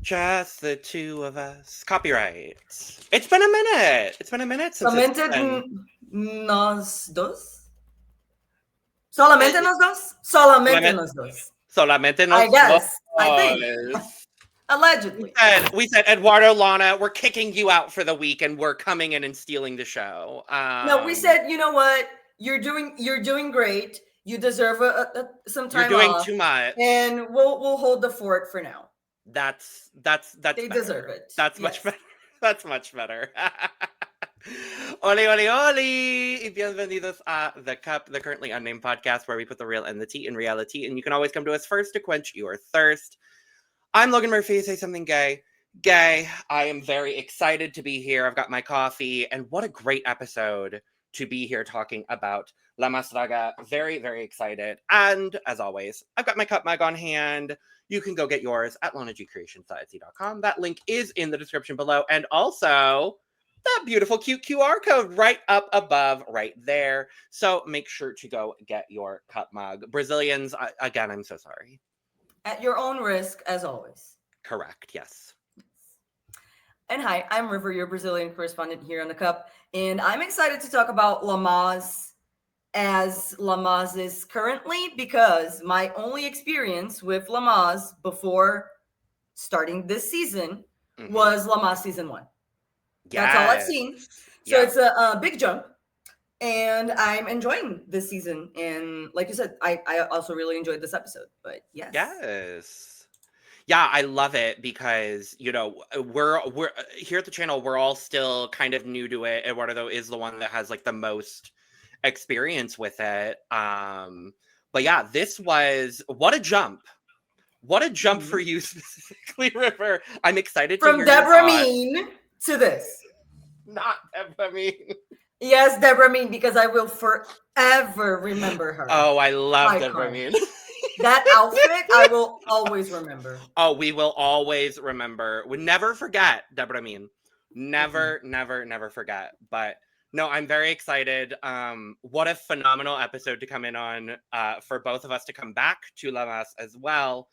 Just the two of us. Copyright. It's been a minute. It's been a minute since it's been... Nos dos? Solamente nos dos? Solamente nos dos. Solamente nos I guess. dos. I think. Allegedly. We said, Eduardo, Lana, we're kicking you out for the week and we're coming in and stealing the show. No, we said, you know what? You're doing great. You deserve some time off. You're doing too much. And we'll hold the fort for now. That's they better. Deserve it. That's much better. That's much better. Oli, oli, oli! Y bienvenidos a The Cup, the Currently Unnamed Podcast, where we put the real and the tea in reality, and you can always come to us first to quench your thirst. I'm Logan Murphy. Say something gay. Gay. I am very excited to be here. I've got my coffee, and what a great episode to be here talking about La Más Draga. Very, very excited. And as always, I've got my cup mug on hand. You can go get yours at lanagcreations.etsy.com. That link is in the description below. And also, that beautiful cute QR code right up above right there. So make sure to go get your cup mug. Brazilians, again, I'm so sorry. At your own risk, as always. Correct, yes. And hi, I'm River, your Brazilian correspondent here on The Cup. And I'm excited to talk about La Más as La Más is currently, because my only experience with La Más before starting this season was La Más season 1. Yes. That's all I've seen. So it's a big jump, and I'm enjoying this season. And like you said, I also really enjoyed this episode. But yes. Yes. Yeah, I love it because, you know, we're here at the channel, we're all still kind of new to it. Eduardo is the one that has like the most experience with it. But yeah, this was what a jump. What a jump for you specifically, River. I'm excited to hear Deborah Mean to this. Not Deborah Mean. Yes, Deborah Mean, because I will forever remember her. Oh, I love Deborah Mean. That outfit, I will always remember. Oh, we will always remember. We never forget Deborah Mean. Never, never forget. But no, I'm very excited. What a phenomenal episode to come in on for both of us to come back to La Más as well.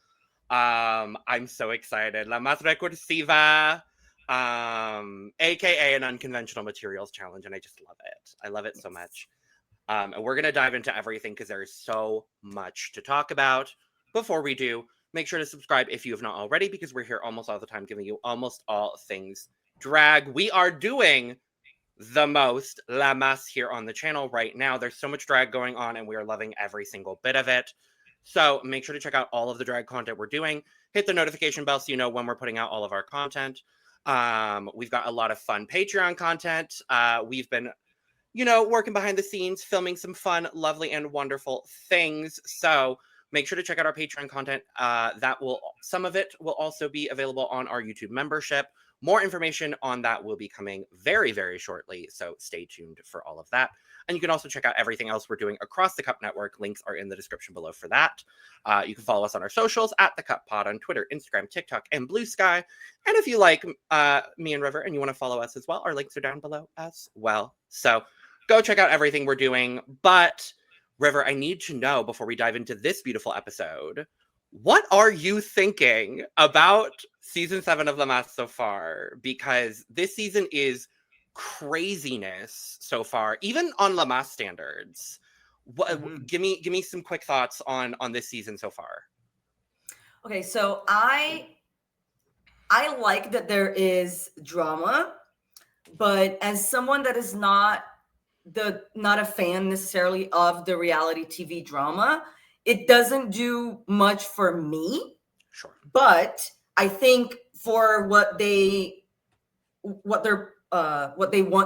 I'm so excited. La Más Recursiva, aka an unconventional materials challenge, and I just love it. I love it so much. And we're going to dive into everything because there is so much to talk about. Before we do, make sure to subscribe if you have not already, because we're here almost all the time giving you almost all things drag. We are doing the most La Más here on the channel right now. There's so much drag going on, and we are loving every single bit of it. So make sure to check out all of the drag content we're doing. Hit the notification bell so you know when we're putting out all of our content. We've got a lot of fun Patreon content. We've been, you know, working behind the scenes, filming some fun, lovely, and wonderful things. So make sure to check out our Patreon content. Some of it will also be available on our YouTube membership. More information on that will be coming very, very shortly. So stay tuned for all of that. And you can also check out everything else we're doing across the Cup Network. Links are in the description below for that. You can follow us on our socials at The Cup Pod on Twitter, Instagram, TikTok, and Blue Sky. And if you like me and River and you want to follow us as well, our links are down below as well. So go check out everything we're doing. But River, I need to know before we dive into this beautiful episode, what are you thinking about season 7 of La Más so far? Because this season is craziness so far, even on La Más standards. Give me some quick thoughts on this season so far. Okay, so I like that there is drama, but as someone that is not a fan necessarily of the reality TV drama, it doesn't do much for me. Sure. But I think for what they want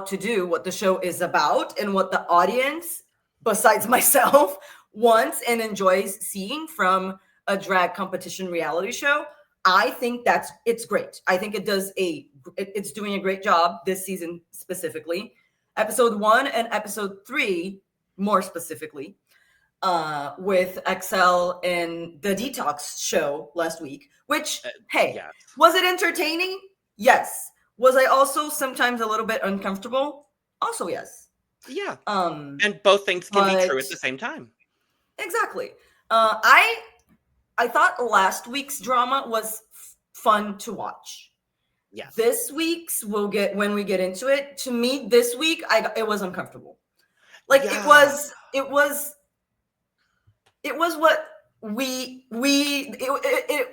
to do, what the show is about, and what the audience, besides myself, wants and enjoys seeing from a drag competition reality show, I think it's great. I think it's doing a great job this season specifically. Episode 1 and episode 3, more specifically, with Axelle and the Deetox show last week, which, was it entertaining? Yes. Was I also sometimes a little bit uncomfortable? Also, yes. Yeah. And both things can be true at the same time. Exactly. I thought last week's drama was fun to watch. Yes. This week's when we get into it. To me, this week it was uncomfortable. Like it was what it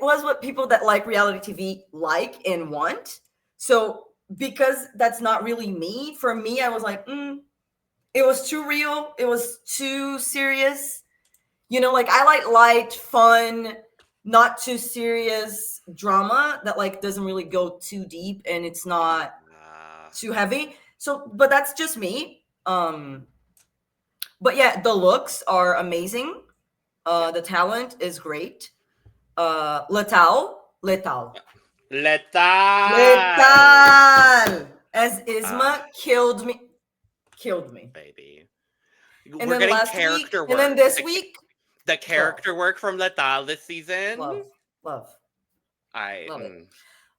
was what people that like reality TV like and want. So because that's not really me, for me, I was like, it was too real. It was too serious. You know, like I like light, fun, not too serious drama that like doesn't really go too deep and it's not too heavy. So, but that's just me. But yeah, the looks are amazing. The talent is great. Letal. As Isma killed me, baby. And We're then getting last character week, work. and then this week, the character work from Letal this season. Love. I love it.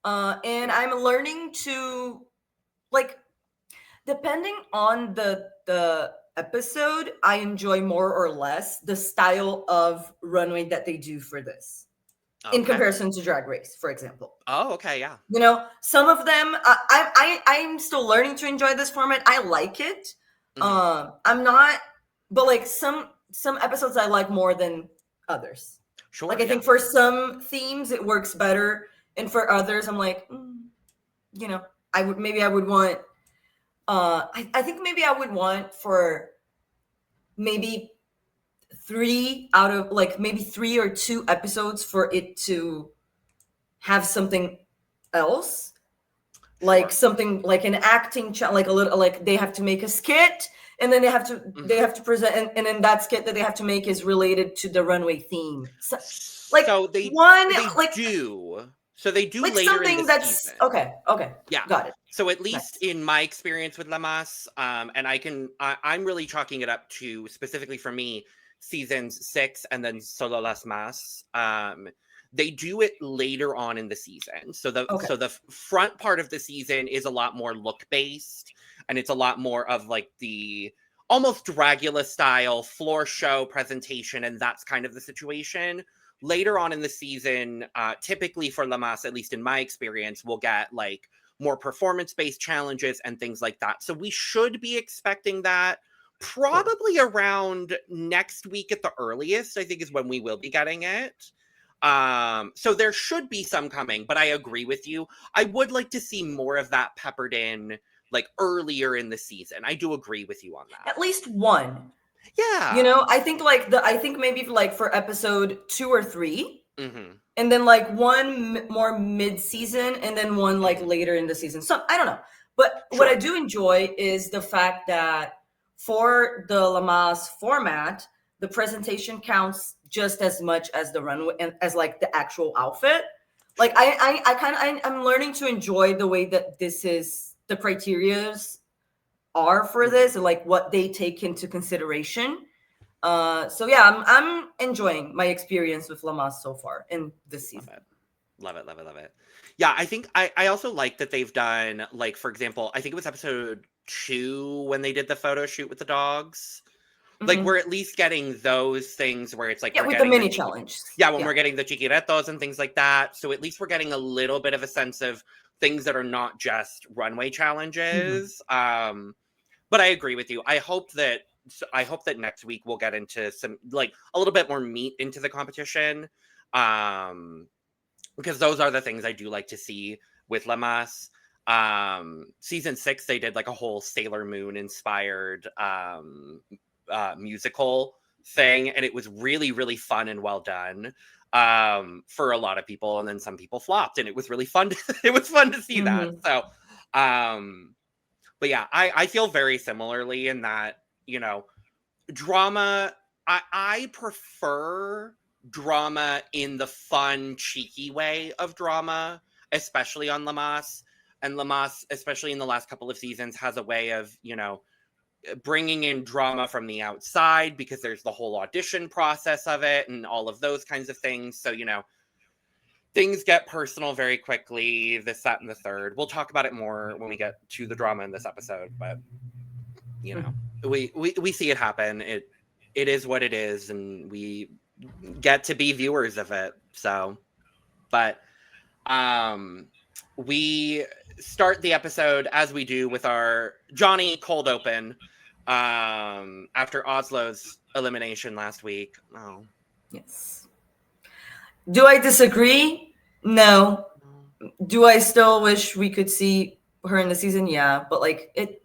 And I'm learning to, like, depending on the episode, I enjoy more or less the style of runway that they do for this. In comparison to Drag Race, for example. Oh, okay, yeah. You know, some of them, I'm still learning to enjoy this format. I like it. I'm not, but like some episodes I like more than others. Sure. Like I think for some themes it works better, and for others I'm like, you know, I would want. I think maybe I would want for maybe 3 out of like maybe 3 or 2 episodes for it to have something else, like something like an acting like a little, like they have to make a skit and then they have to present, and then that skit that they have to make is related to the runway theme. So they do like later something in the that's season. Okay, yeah, got it. So at least in my experience with Lamas, and I'm really chalking it up to, specifically for me, seasons 6 and then Solo Las Mas. They do it later on in the season. So the front part of the season is a lot more look based, and it's a lot more of like the almost Dragula style floor show presentation, and that's kind of the situation. Later on in the season, typically for Lamas, at least in my experience, we'll get like more performance-based challenges and things like that. So we should be expecting that probably around next week at the earliest, I think, is when we will be getting it. So there should be some coming, but I agree with you. I would like to see more of that peppered in like earlier in the season. I do agree with you on that. At least one. Yeah. You know, I think maybe like for episode 2 or 3. And then like one more mid-season and then one like later in the season. So I don't know. But what I do enjoy is the fact that for the Lamas format, the presentation counts just as much as the runway and as like the actual outfit. Like I'm learning to enjoy the way that this is, the criterias are for this and like what they take into consideration. So yeah, I'm enjoying my experience with Lamas so far in this season. Love it. Yeah, I think I also like that they've done, like, for example, I think it was episode 2 when they did the photo shoot with the dogs. Like, we're at least getting those things where it's like, with the mini challenge. Yeah, when we're getting the chikiretos and things like that. So at least we're getting a little bit of a sense of things that are not just runway challenges. But I agree with you. I hope that next week we'll get into some, like, a little bit more meat into the competition. Because those are the things I do like to see with Lamas. Season 6, they did like a whole Sailor Moon inspired musical thing, and it was really, really fun and well done for a lot of people, and then some people flopped, and it was really fun to see that. So but yeah, I feel very similarly in that, you know, drama, I prefer drama in the fun, cheeky way of drama, especially on Lamas. And Lamas, especially in the last couple of seasons, has a way of, you know, bringing in drama from the outside, because there's the whole audition process of it and all of those kinds of things. So, you know, things get personal very quickly, this, that, and the third. We'll talk about it more when we get to the drama in this episode, but, you know, we see it happen. It is what it is, and we get to be viewers of it. So, but We start the episode as we do with our Johnny cold open after Oslo's elimination last week. Oh. Yes. Do I disagree? No. Do I still wish we could see her in the season? Yeah, but like it.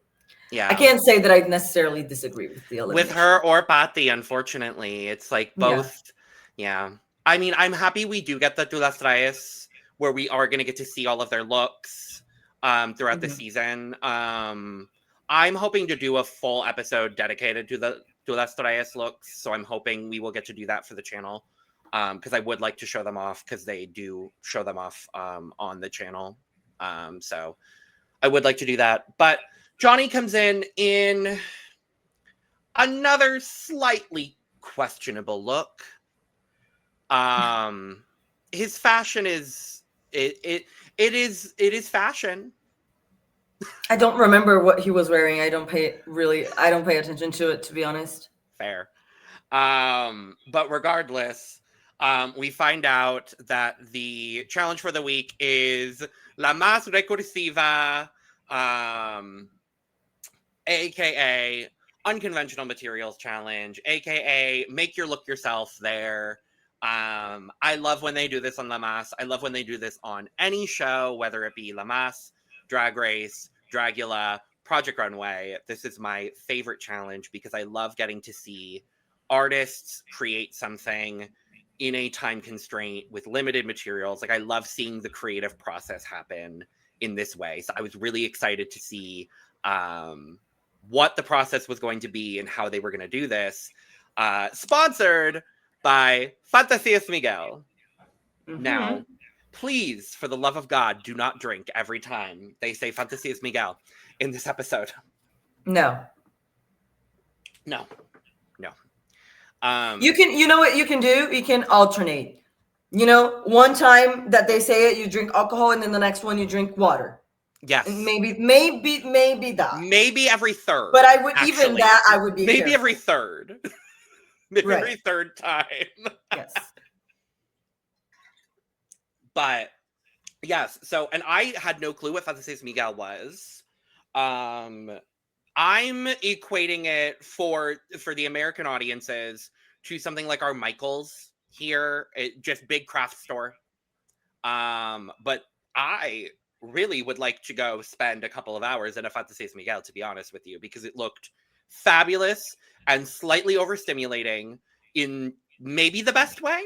Yeah, I can't say that I necessarily disagree with the elimination. with her or Patty. Unfortunately, it's like both. Yeah. I mean, I'm happy we do get the Tulas where we are going to get to see all of their looks throughout the season. I'm hoping to do a full episode dedicated to the Tulas looks, so I'm hoping we will get to do that for the channel. Because I would like to show them off, because they do show them off on the channel. So I would like to do that. But Johnny comes in another slightly questionable look. His fashion is it is fashion. I don't remember what he was wearing. I don't pay attention to it, to be honest. Fair. But regardless, we find out that the challenge for the week is La Más Recursiva, aka Unconventional Materials Challenge, aka Make Your Look Yourself there. I love when they do this on La Más. I love when they do this on any show, whether it be La Más, Drag Race, Dragula, Project Runway. This is my favorite challenge because I love getting to see artists create something in a time constraint with limited materials. Like, I love seeing the creative process happen in this way. So I was really excited to see what the process was going to be and how they were going to do this. Sponsored by Fantasías Miguel. Now, please, for the love of God, do not drink every time they say Fantasías Miguel in this episode. No. You know what you can do? You can alternate. You know, one time that they say it, you drink alcohol, and then the next one you drink water. Yes. And maybe that. Maybe every third. But I would actually. even that I would be maybe careful. every third. Maybe Right. every third time. Yes. But yes, so, and I had no clue what Fantasías Miguel was. I'm equating it for the American audiences to something like our Michaels here, just big craft store. But I really would like to go spend a couple of hours in a Fantasías Miguel, to be honest with you, because it looked fabulous and slightly overstimulating in maybe the best way.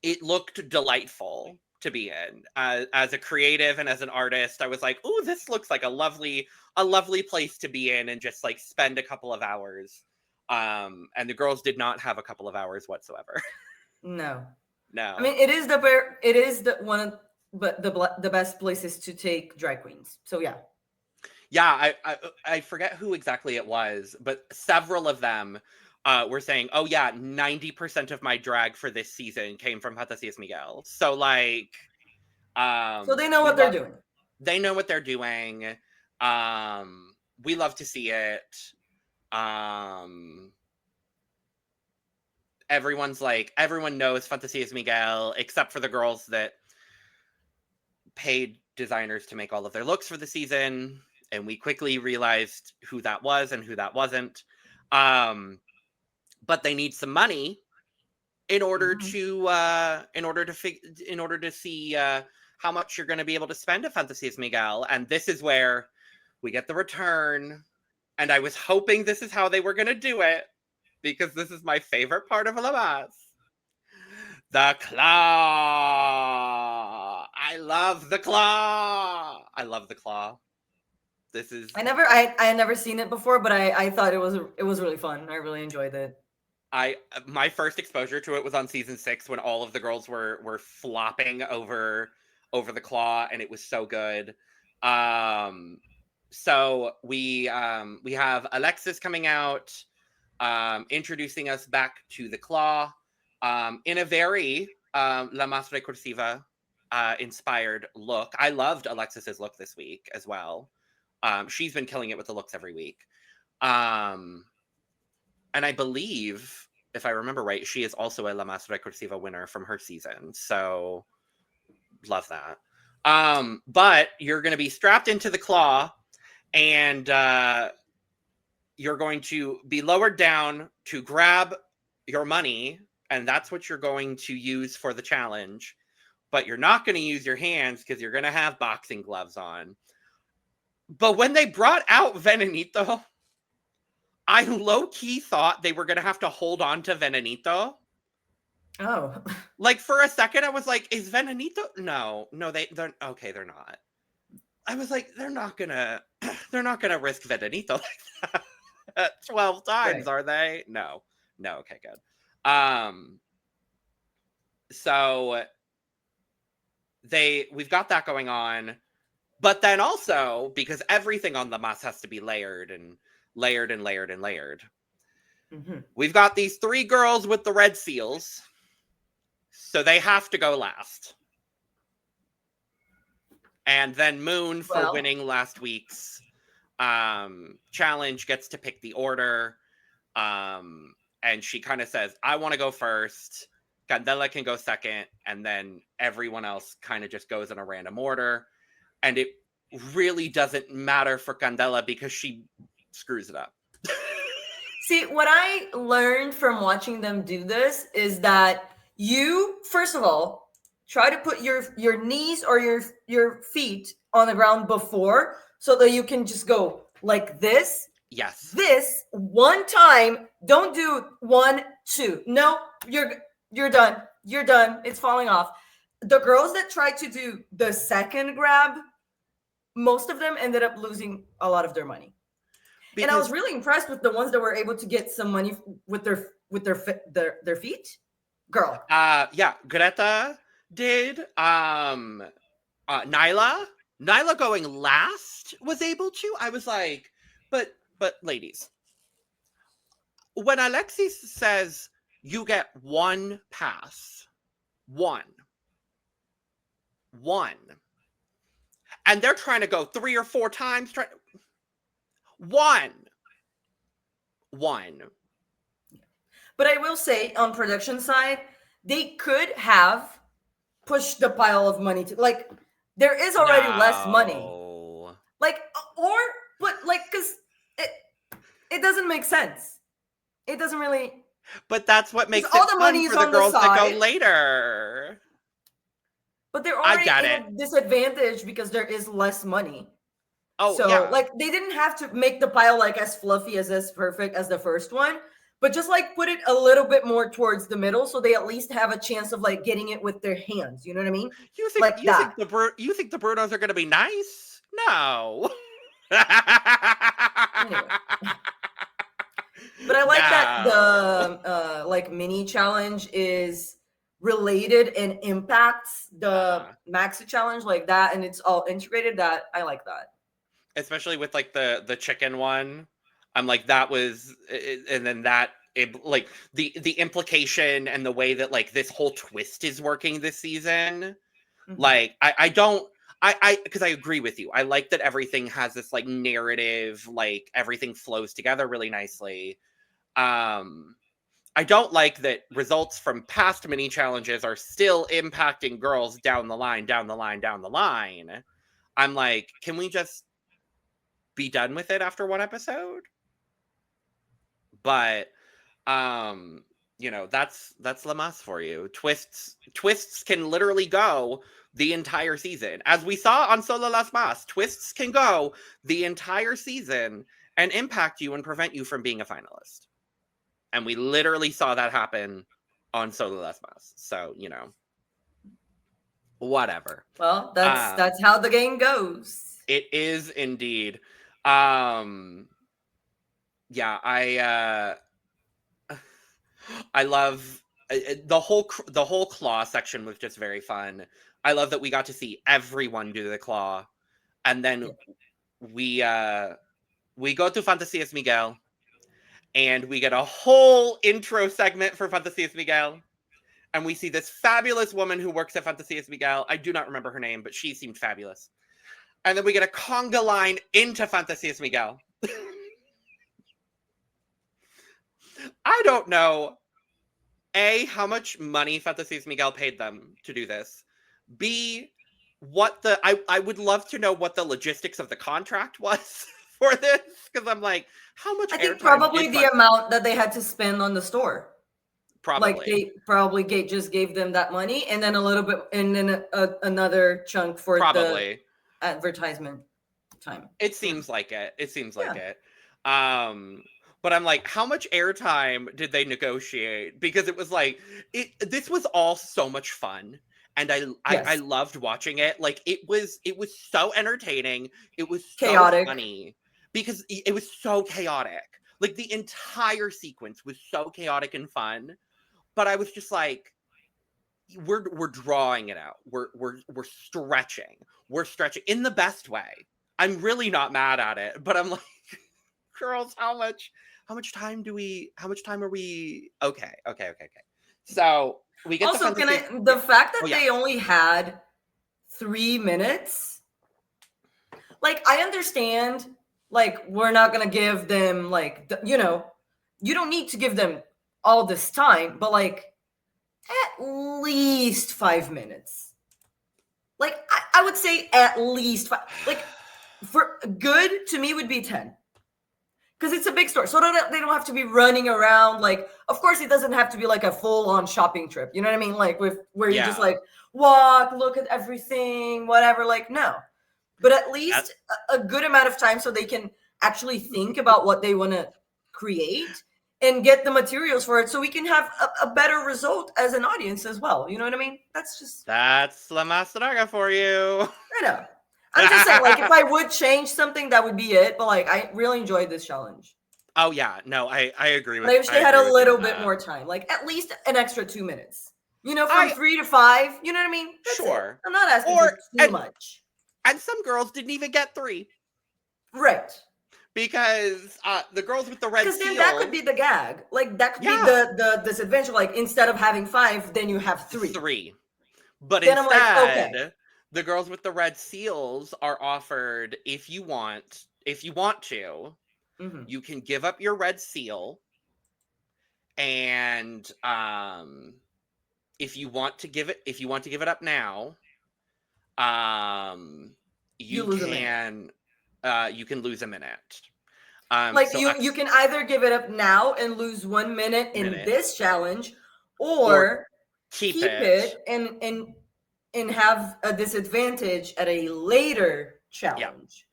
It looked delightful to be in. As a creative and as an artist, I was like, "Ooh, this looks like a lovely place to be in and just like spend a couple of hours." And the girls did not have a couple of hours whatsoever. No. No. I mean, it is the best places to take drag queens. So yeah. Yeah, I forget who exactly it was, but several of them were saying, "Oh yeah, 90% of my drag for this season came from Fantasías Miguel." So like, so they know what they're doing. They know what they're doing. We love to see it. Everyone knows Fantasías Miguel, except for the girls that paid designers to make all of their looks for the season. And we quickly realized who that was and who that wasn't. But they need some money in order to see how much you're going to be able to spend at Fantasías Miguel. And this is where we get the return. And I was hoping this is how they were going to do it, because this is my favorite part of La Más. The claw. I love the claw. This is. I had never seen it before, but I thought it was really fun. I really enjoyed it. My first exposure to it was on season 6 when all of the girls were flopping over the claw, and it was so good. So we have Alexis coming out, introducing us back to the claw, in a very La Más Recursiva inspired look. I loved Alexis's look this week as well. She's been killing it with the looks every week. And I believe if I remember right, she is also a La Más Recursiva winner from her season. So love that. But you're going to be strapped into the claw, and you're going to be lowered down to grab your money, and that's what you're going to use for the challenge. But you're not going to use your hands because you're going to have boxing gloves on. But when they brought out Venenito, I low-key thought they were going to have to hold on to Venenito. Oh. Like, for a second, I was like, is Venenito? No, they're okay, they're not. I was like, they're not gonna risk Venenito like that 12 times, are they? No, okay, good. So we've got that going on, but then also, because everything on the Mas has to be layered and layered and layered and layered, we've got these 3 girls with the red seals, so they have to go last. And then Moon, for winning last week's challenge, gets to pick the order. And she kind of says, I want to go first. Candela can go second. And then everyone else kind of just goes in a random order. And it really doesn't matter for Candela because she screws it up. See, what I learned from watching them do this is that you, first of all, try to put your knees or your feet on the ground before, so that you can just go like this. Yes. This one time. Don't do 1, 2. No, you're done. You're done. It's falling off. The girls that tried to do the second grab, most of them ended up losing a lot of their money. And I was really impressed with the ones that were able to get some money with their feet. Girl. Yeah, Greta did. Nayla going last was able to. I was like, but ladies, when Alexis says you get 1 pass, one, and they're trying to go 3 or 4 times, one. But I will say, on production side, they could have pushed the pile of money to, like, there is already less money. Like, because it doesn't make sense. It doesn't really. But that's what makes all it the money fun is for the girls the to go later. But they're already in a disadvantage because there is less money. Oh, so, yeah. Like, they didn't have to make the pile, like, as fluffy, as perfect as the first one, but just, like, put it a little bit more towards the middle so they at least have a chance of, like, getting it with their hands. You know what I mean? You think the Brunos are going to be nice? No. Anyway. But I like that the, like, mini challenge is related and impacts the maxi challenge like that, and it's all integrated. That I like that. Especially with, like, the chicken one. I'm like, that was, and then that, like, the implication and the way that, like, this whole twist is working this season. Like, because I agree with you. I like that everything has this, like, narrative, like, everything flows together really nicely. I don't like that results from past mini challenges are still impacting girls down the line. I'm like, can we just be done with it after 1 episode? But you know, that's La Mas for you. Twists can literally go the entire season. As we saw on Solo Las Mas, twists can go the entire season and impact you and prevent you from being a finalist. And we literally saw that happen on Solo Las Mas. So, you know, whatever. Well, that's how the game goes. It is indeed. Yeah, I love the whole claw section was just very fun. I love that we got to see everyone do the claw, and then we go to Fantasías Miguel, and we get a whole intro segment for Fantasías Miguel, and we see this fabulous woman who works at Fantasías Miguel. I do not remember her name, but she seemed fabulous. And then we get a conga line into Fantasías Miguel. I don't know A, how much money Fantasías Miguel paid them to do this. B, I would love to know what the logistics of the contract was for this, because I'm like, how much I think airtime probably the amount that they had to spend on the store. Probably. Like they probably just gave them that money and then a little bit, and then another chunk for the advertisement time. It seems like it. It seems like it. But I'm like, how much airtime did they negotiate? Because it was like, this was all so much fun. And I loved watching it. Like it was so entertaining. It was so chaotic. Funny because it was so chaotic. Like the entire sequence was so chaotic and fun. But I was just like, we're drawing it out. We're stretching. We're stretching in the best way. I'm really not mad at it, but I'm like, girls, how much time are we okay. So we get also the fact that they only had 3 minutes, like I understand, like we're not gonna give them like you don't need to give them all this time, but like at least 5 minutes. Like I would say at least 5. Like for good to me would be 10. Because it's a big store. So they don't have to be running around. Like, of course, it doesn't have to be like a full-on shopping trip. You know what I mean? Like where you just like walk, look at everything, whatever. Like, no. But at least a good amount of time so they can actually think about what they want to create and get the materials for it so we can have a better result as an audience as well. You know what I mean? That's La Más Draga for you. I know. I'm just saying, like, if I would change something, that would be it. But like, I really enjoyed this challenge. Oh yeah, no, I agree with. I wish they had a little bit more time, like at least an extra 2 minutes. You know, from 3 to 5. You know what I mean? That's sure. It. I'm not asking for too much. And some girls didn't even get 3. Right. Because the girls with the red seal. Because then that could be the gag. Like that could be the disadvantage. Like instead of having 5, then you have 3. 3. But then instead, I'm like, okay. The girls with the red seals are offered, if you want to, you can give up your red seal, and if you want to give it up now, you can lose a minute. Like so you can either give it up now and lose 1 minute in this challenge, or keep it and have a disadvantage at a later challenge.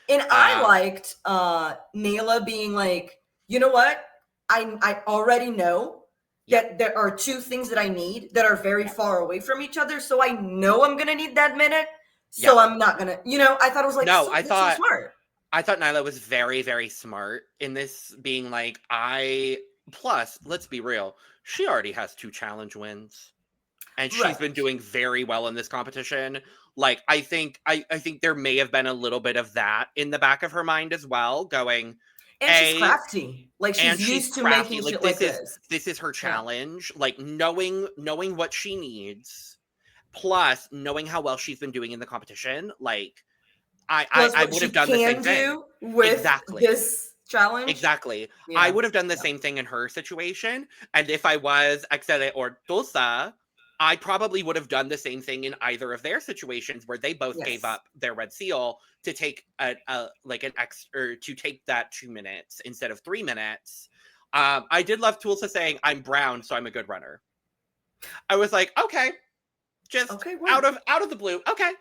Yeah. And I liked Nayla being like, you know what? I already know that there are 2 things that I need that are very far away from each other. So I know I'm going to need that minute. So I'm not going to, I thought it was like, so smart. I thought Nayla was very, very smart in this, being like, plus, let's be real, she already has 2 challenge wins. And she's been doing very well in this competition. Like, I think there may have been a little bit of that in the back of her mind as well, going. And she's crafty. Like she's used to making shit like this. This is her challenge. Like knowing what she needs, plus knowing how well she's been doing in the competition. Like I would have done the same thing with this challenge. Exactly. Yeah. I would have done the same thing in her situation. And if I was Axelle or Tulsa, I probably would have done the same thing in either of their situations where they both gave up their red seal to take to take that 2 minutes instead of 3 minutes. I did love Tulsa saying, "I'm brown, so I'm a good runner." I was like, okay, just out of the blue. Okay.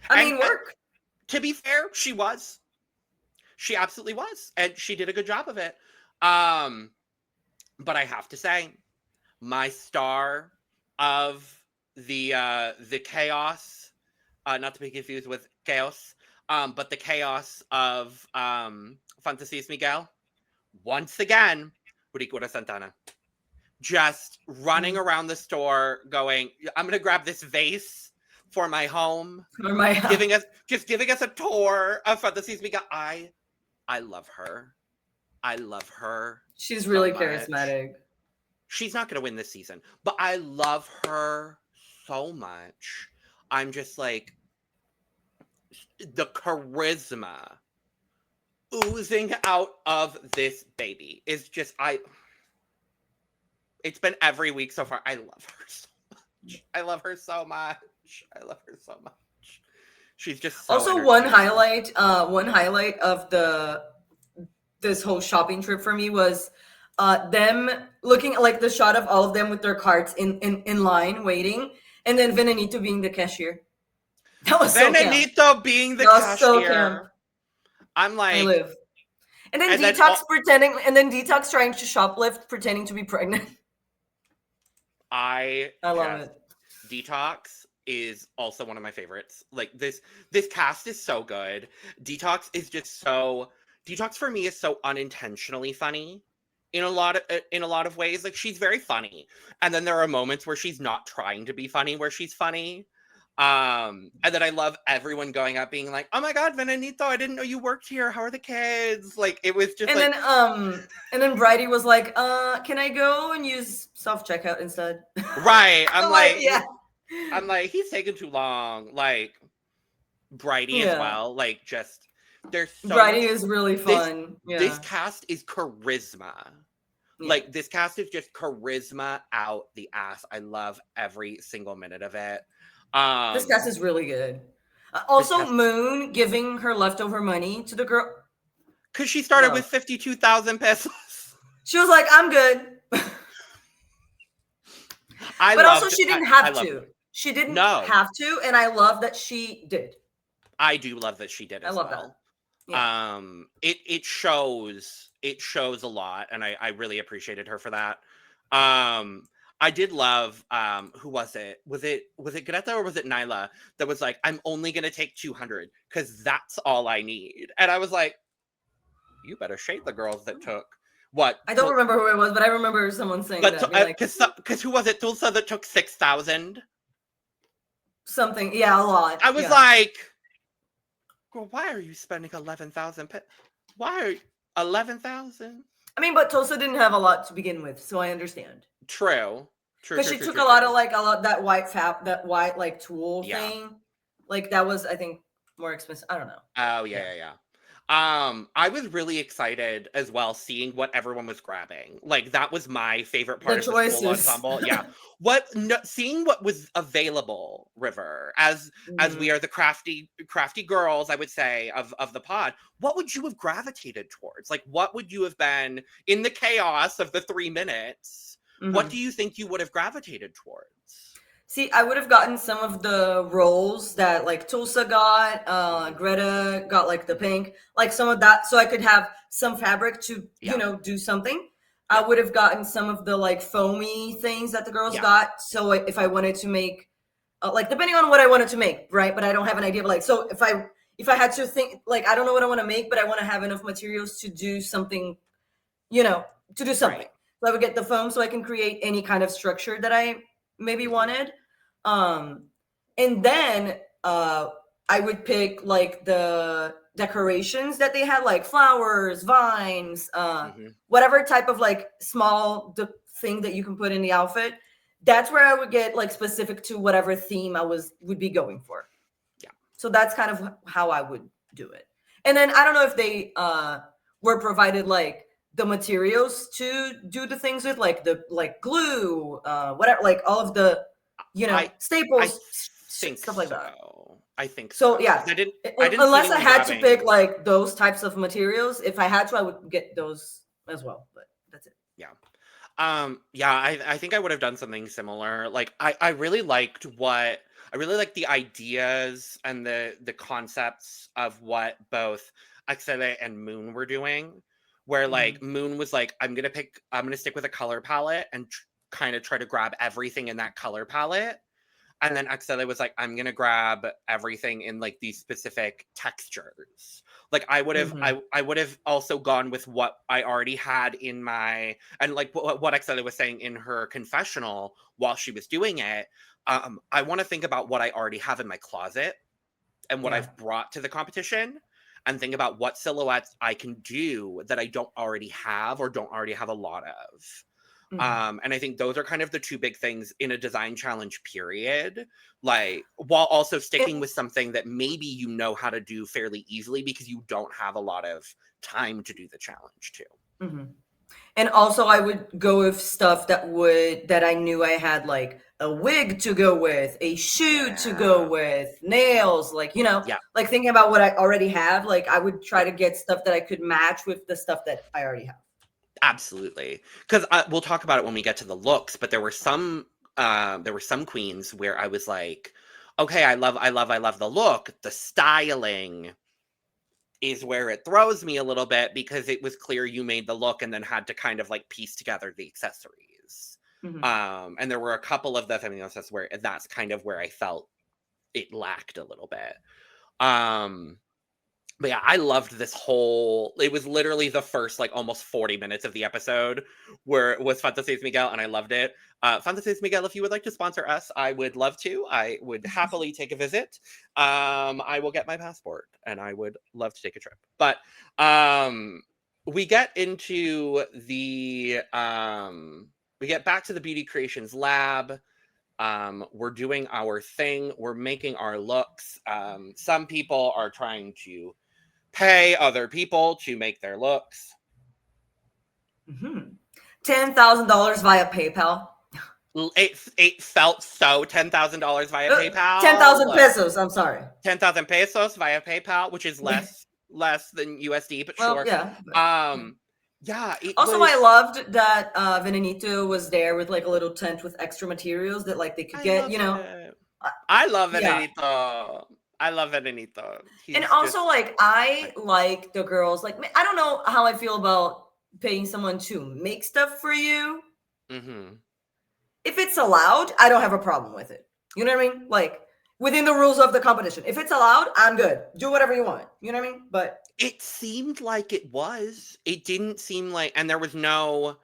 I mean, work. To be fair, she was. She absolutely was, and she did a good job of it. But I have to say, my star of the chaos, not to be confused with chaos, but the chaos of Fantasías Miguel, once again, Ricura Santana. Just running around the store going, I'm going to grab this vase for my home. Giving us a tour of Fantasías Miguel. I love her. I love her. She's really charismatic. She's not going to win this season, but I love her so much. I'm just like, the charisma oozing out of this baby is just, It's been every week so far. I love her so much. I love her so much. I love her so much. She's just so Also, one highlight of this whole shopping trip for me was them looking at like the shot of all of them with their carts in line waiting, and then Venenito being the cashier. That was Venenito being the cashier. So camp. I'm like, I live. And then Deetox trying to shoplift, pretending to be pregnant. I love it. Deetox is also one of my favorites. Like this cast is so good. Deetox for me is so unintentionally funny in a lot of ways. Like she's very funny, and then there are moments where she's not trying to be funny, where she's funny. And then I love everyone going up being like, "Oh my God, Venenito, I didn't know you worked here. How are the kids?" Like it was just. And then Brighty was like, "Can I go and use self-checkout instead?" Right. I'm like, yeah. I'm like, he's taking too long. Like Brighty as well. Like just there's so Brighty is really fun. This cast is charisma. Yeah. Like this cast is just charisma out the ass. I love every single minute of it. This cast is really good. Also, Moon giving her leftover money to the girl. Because she started with 52,000 pesos. She was like, I'm good. But also, she didn't have to. She didn't have to, and I love that she did. I do love that she did as well. I love that. Yeah. It shows a lot, and I really appreciated her for that. I did love who was it? Was it Greta or was it Nayla that was like, I'm only gonna take 200 because that's all I need. And I was like, you better shade the girls that took what? I don't remember who it was, but I remember someone saying that. Because who was it? Tulsa that took 6,000? Something, yeah, a lot. I was like, girl, why are you spending 11,000? Why are you 11,000? I mean, but Tulsa didn't have a lot to begin with, so I understand. True. Because she took a lot of that white like tool thing. Like that was, I think, more expensive. I don't know. Oh yeah. I was really excited as well seeing what everyone was grabbing. Like that was my favorite part of the school ensemble. Yeah. Seeing what was available, River, as we are the crafty girls, I would say, of the pod. What would you have gravitated towards? Like what would you have been in the chaos of the 3 minutes? Mm-hmm. What do you think you would have gravitated towards? See, I would have gotten some of the rolls that like Tulsa got, Greta got like the pink, like some of that, so I could have some fabric to, do something. I would have gotten some of the like foamy things that the girls got. So if I wanted to make, like depending on what I wanted to make, right? But I don't have an idea. But like, so if I had to think, like, I don't know what I want to make, but I want to have enough materials to do something, to do something. Right. So I would get the foam so I can create any kind of structure that I maybe wanted. And then I would pick like the decorations that they had, like flowers, vines, whatever type of like small thing that you can put in the outfit. That's where I would get like specific to whatever theme I would be going for. Yeah. So that's kind of how I would do it. And then I don't know if they were provided like the materials to do the things with, like the glue, whatever, like all of the staples, stuff like that. I think so. Yeah, I didn't unless I had to pick like those types of materials. If I had to, I would get those as well. But that's it. Yeah. I think I would have done something similar. Like I really liked the ideas and the concepts of what both Axelle and Moon were doing. Where like Moon was like, I'm gonna stick with a color palette and kind of try to grab everything in that color palette. And then Axelle was like, I'm gonna grab everything in like these specific textures. Like I would have I would have also gone with what I already had in my, and like what Axelle was saying in her confessional while she was doing it. I want to think about what I already have in my closet and what I've brought to the competition, and think about what silhouettes I can do that I don't already have or don't already have a lot of. And I think those are kind of the two big things in a design challenge period, like while also sticking with something that maybe you know how to do fairly easily because you don't have a lot of time to do the challenge too. And also I would go with stuff that I knew I had like a wig to go with, a shoe to go with, nails, like, you know, like thinking about what I already have, like I would try to get stuff that I could match with the stuff that I already have. Absolutely. Because we'll talk about it when we get to the looks, but there were some queens where I was like, okay, I love the look. The styling is where it throws me a little bit, because it was clear you made the look and then had to kind of like piece together the accessories. And there were a couple of the Feminosas where that's kind of where I felt it lacked a little bit. But yeah, I loved this whole, it was literally the first like almost 40 minutes of the episode where it was Fantasías Miguel, and I loved it. Fantasías Miguel, if you would like to sponsor us, I would love to. I would happily take a visit. I will get my passport and I would love to take a trip. But we get into the, we get back to the Beauty Creations lab. We're doing our thing. We're making our looks. Some people are trying to pay other people to make their looks. $10,000 via PayPal. It felt so $10,000 via PayPal. 10,000 pesos. I'm sorry. 10,000 pesos via PayPal, which is less than USD, but well, sure. Yeah. Yeah. Also, I loved that Venenito was there with like a little tent with extra materials that like they could get. You know, I love Venenito. Yeah. I love Venenito. And also, like, I like the girls. Like, I don't know how I feel about paying someone to make stuff for you. If it's allowed, I don't have a problem with it. You know what I mean? Like, within the rules of the competition. If it's allowed, I'm good. Do whatever you want. You know what I mean? But it seemed like it was. It didn't seem like, and there was no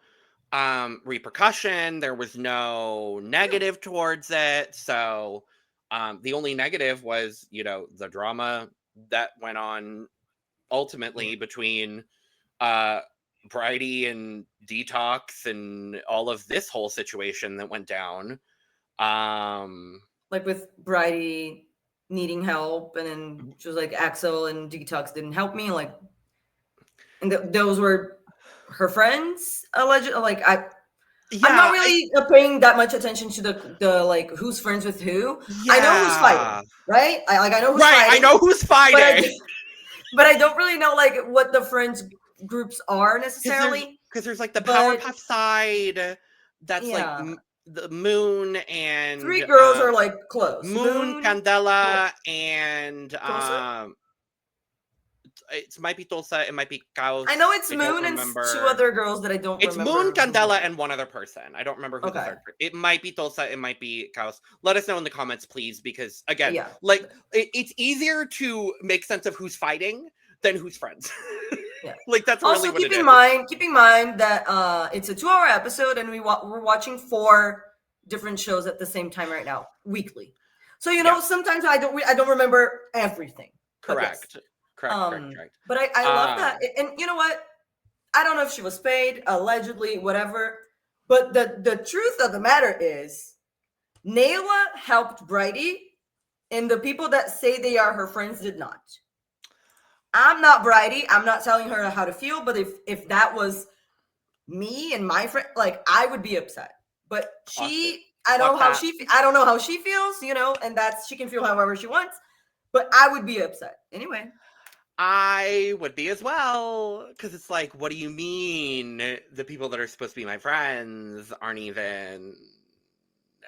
repercussion. There was no negative towards it. So the only negative was, you know, the drama that went on ultimately between Brighty and Deetox and all of this whole situation that went down. Like with Brighty needing help, and then she was like, Axelle and Deetox didn't help me. Like, and those were her friends, allegedly. Like, I'm not really paying that much attention to the like who's friends with who. I know who's fighting, right? I know who's fighting. I know who's fighting. But I don't really know like what the friends groups are necessarily. Because there's like the Powerpuff side that's like the Moon and 3 girls are like close. Moon, Candela, and it might be Tulsa, it might be Caos. I know it's Moon and 2 other girls that I don't remember. It's Moon, Candela, and one other person. I don't remember who the third person. It might be Tulsa, it might be Caos. Let us know in the comments, please, because again, like it's easier to make sense of who's fighting than who's friends. Like that's really also what keep in mind that it's a 2-hour episode, and we're watching 4 different shows at the same time right now, weekly. So you know, sometimes I don't remember everything. Correct. Correct. But I love that. And you know what? I don't know if she was paid, allegedly, whatever. But the truth of the matter is, Nayla helped Brighty, and the people that say they are her friends did not. I'm not Brighty. I'm not telling her how to feel. But if that was me and my friend, like, I would be upset. But I don't know how she feels, you know, and she can feel however she wants. But I would be upset anyway. I would be as well, because it's like, what do you mean the people that are supposed to be my friends aren't even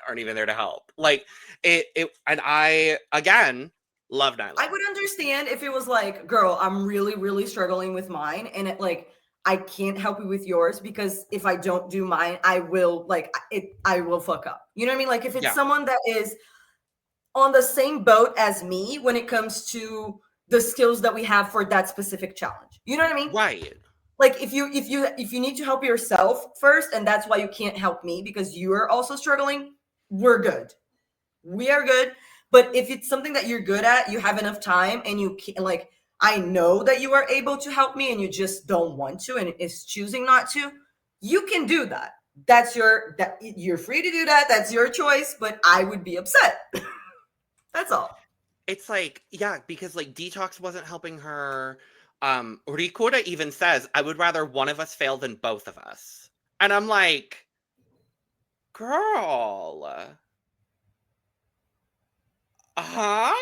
there to help? Like it and I again love Nayla. I would understand if it was like, girl, I'm really, really struggling with mine, and it like I can't help you with yours, because if I don't do mine, I will fuck up. You know what I mean? Like if it's someone that is on the same boat as me when it comes to the skills that we have for that specific challenge. You know what I mean? Right. Like if you need to help yourself first, and that's why you can't help me because you are also struggling, we're good. We are good. But if it's something that you're good at, you have enough time, and you can, like, I know that you are able to help me and you just don't want to, and it's choosing not to, you can do that. You're free to do that. That's your choice, but I would be upset. That's all. It's like, because like Deetox wasn't helping her. Ricura even says, I would rather one of us fail than both of us. And I'm like, girl. Huh?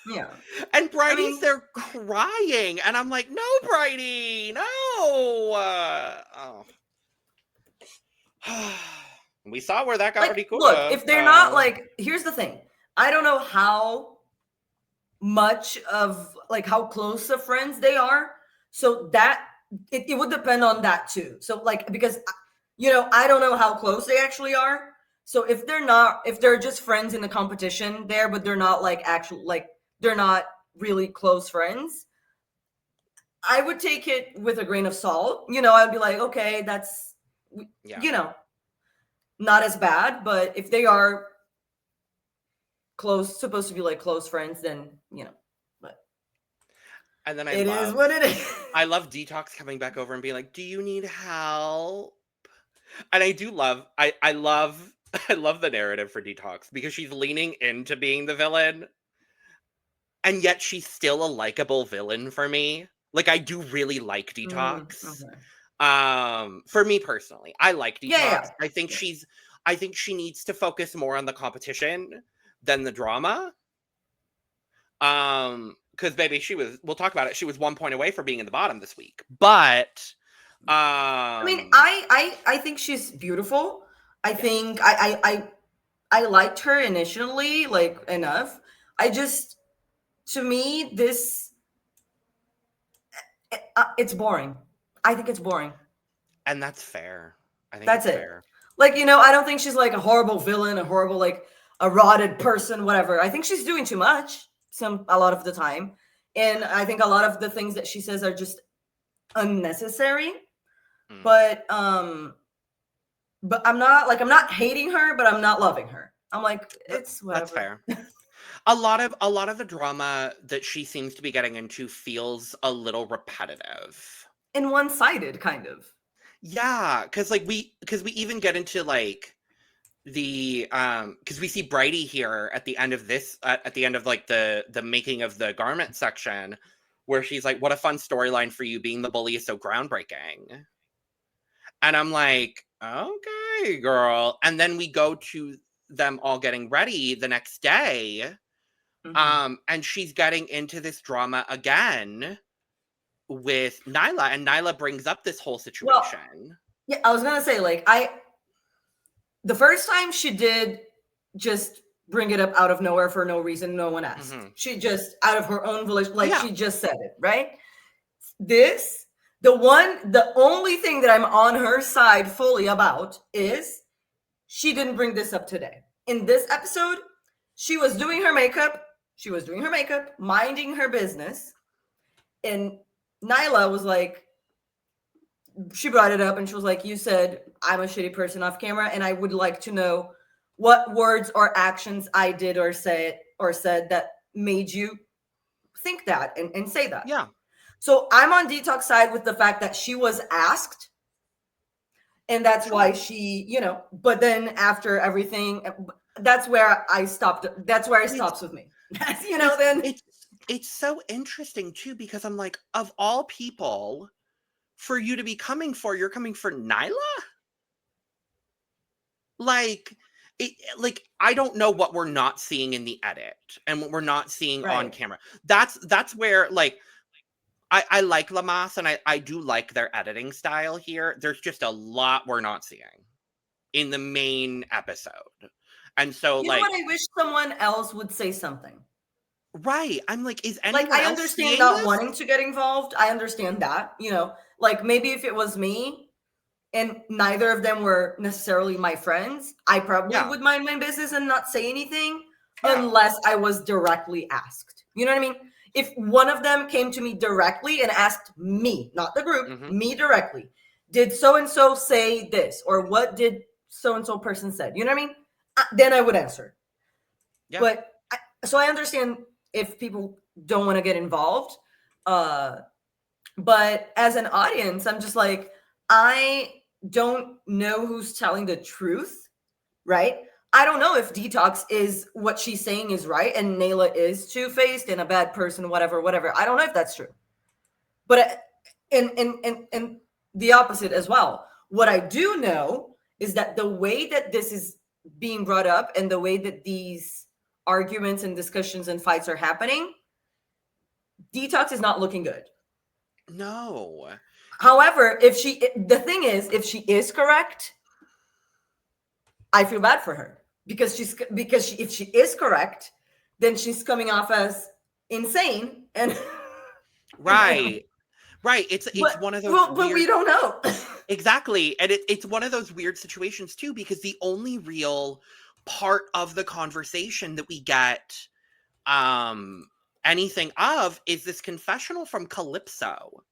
Yeah. And Brighty's there crying. And I'm like, no, Brighty, no. Oh. We saw where that got Ricura. Look, if they're not like, here's the thing. I don't know how much of like how close of friends they are. So that it would depend on that too. So like, because I don't know how close they actually are. So if they're just friends in the competition there, but they're not like actual, like they're not really close friends, I would take it with a grain of salt. I'd be like, okay, that's, not as bad. But if they are supposed to be like close friends, then, but. And then it is what it is. I love Deetox coming back over and being like, do you need help? And I do love, I love the narrative for Deetox because she's leaning into being the villain. And yet she's still a likable villain for me. Like, I do really like Deetox. Okay. For me personally, I like Deetox. Yeah. I think she needs to focus more on the competition than the drama. Because baby, we'll talk about it. She was 1 point away from being in the bottom this week. But I mean, I think she's beautiful. I think I liked her initially, like, enough. To me, this it's boring. I think it's boring. And that's fair. I think that's it. Fair. Like, I don't think she's like a horrible villain, a horrible, like, a rotted person, whatever. I think she's doing too much a lot of the time. And I think a lot of the things that she says are just unnecessary. But I'm not hating her, but I'm not loving her. I'm like, it's whatever. That's fair. A lot of the drama that she seems to be getting into feels a little repetitive and one-sided, kind of. Yeah, because we even get into like the because we see Brighty here at the end of this at the end of like the making of the garment section, where she's like, "What a fun storyline for you! Being the bully is so groundbreaking." And I'm like, "Okay, girl." And then we go to them all getting ready the next day. And she's getting into this drama again with Nayla, and Nayla brings up this whole situation. Well, yeah, I was gonna say, like, the first time she did just bring it up out of nowhere for no reason, no one asked. She just, out of her own volition, like, she just said it, right? The only thing that I'm on her side fully about is she didn't bring this up today. In this episode, she was doing her makeup, minding her business, and Nayla was like, she brought it up and she was like, you said I'm a shitty person off camera, and I would like to know what words or actions I did or said that made you think that and say that. Yeah. So I'm on Deetox side with the fact that she was asked, and that's why she, but then after everything, that's where I stopped. That's where it stops with me. Then it's so interesting too, because I'm like, of all people for you to be coming for, you're coming for Nayla? Like, I don't know what we're not seeing in the edit and what we're not seeing on camera. That's where, like, I like Lamas, and I do like their editing style here. There's just a lot we're not seeing in the main episode. And so, you know what? I wish someone else would say something. Right. I'm like, is anyone I understand not wanting to get involved. I understand that, like, maybe if it was me and neither of them were necessarily my friends, I probably would mind my business and not say anything unless I was directly asked. You know what I mean? If one of them came to me directly and asked me, not the group, me directly, did so-and-so say this? Or what did so-and-so person said? You know what I mean? Then I would answer. Yeah. But so I understand if people don't want to get involved. But as an audience, I'm just like, I don't know who's telling the truth, right? I don't know if Deetox is what she's saying is right and Nayla is two-faced and a bad person, whatever. I don't know if that's true. But and the opposite as well. What I do know is that the way that this is being brought up and the way that these arguments and discussions and fights are happening, Deetox is not looking good. No. However, if she is correct, I feel bad for her because if she is correct, then she's coming off as insane and right. It's one of those but we don't know. Exactly. And it's one of those weird situations too, because the only real part of the conversation that we get anything of is this confessional from Calypso,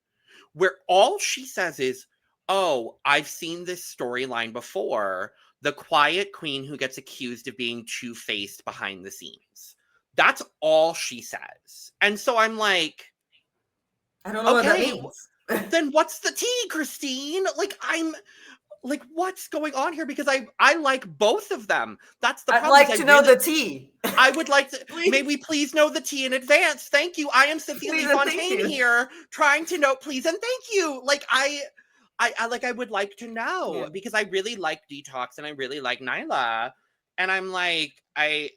where all she says is, oh, I've seen this storyline before. The quiet queen who gets accused of being two-faced behind the scenes. That's all she says. And so I'm like, I don't know what that means. Then what's the tea, Christine? Like, I'm like, what's going on here? Because I like both of them. That's the problem. I'd like to know the tea. I would like to. May we please know the tea in advance? Thank you. I am Cecilia Fontaine here, trying to know, please and thank you. Like I would like to know because I really like Deetox and I really like Nayla, and I'm like I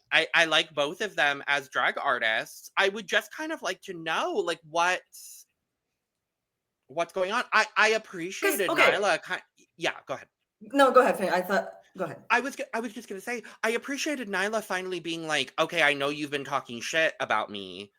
like both of them as drag artists. I would just kind of like to know like what's going on. I appreciated Nayla. Yeah, go ahead. No, go ahead. Go ahead. I was just gonna say I appreciated Nayla finally being like, okay, I know you've been talking shit about me.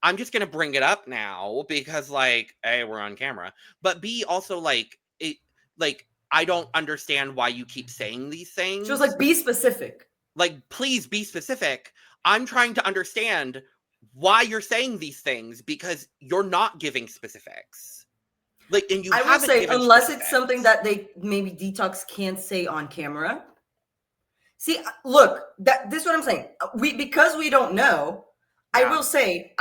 I'm just gonna bring it up now because like, A, we're on camera, but B, also like it, like I don't understand why you keep saying these things. She was like, be specific. Like, please be specific. I'm trying to understand why you're saying these things because you're not giving specifics. Like, and you I would say unless specifics. It's something that they maybe Deetox can't say on camera. See, look, this is what I'm saying. Because we don't know. Yeah. I will say,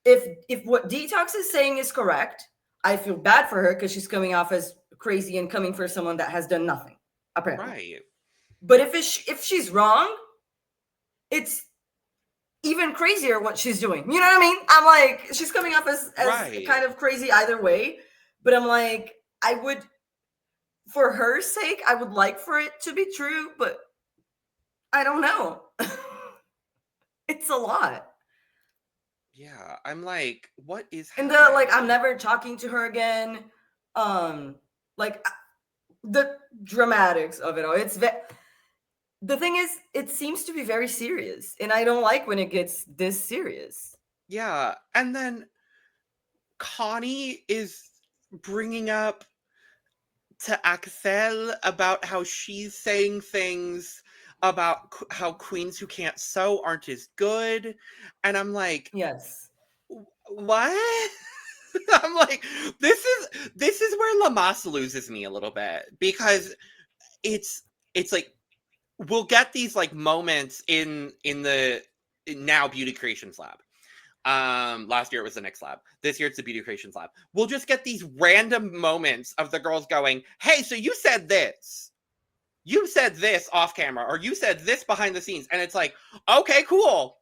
if what Deetox is saying is correct, I feel bad for her because she's coming off as crazy and coming for someone that has done nothing, apparently. Right. But if she's wrong, it's even crazier what she's doing. You know what I mean? I'm like, she's coming off as right. Kind of crazy either way. But I'm like, I would, for her sake, I would like for it to be true, but I don't know. It's a lot. Yeah, I'm like, what is happening? And I'm never talking to her again. Like the dramatics of it all. The thing is, it seems to be very serious, and I don't like when it gets this serious. Yeah, and then Konny is bringing up to Axelle about how she's saying things about how queens who can't sew aren't as good, and I'm like, yes, what? I'm like, this is where Lamas loses me a little bit because it's like we'll get these like moments in the now Beauty Creations Lab. Last year it was the Nyx Lab. This year it's the Beauty Creations Lab. We'll just get these random moments of the girls going, hey, so you said this. You said this off camera, or you said this behind the scenes. And it's like, okay, cool.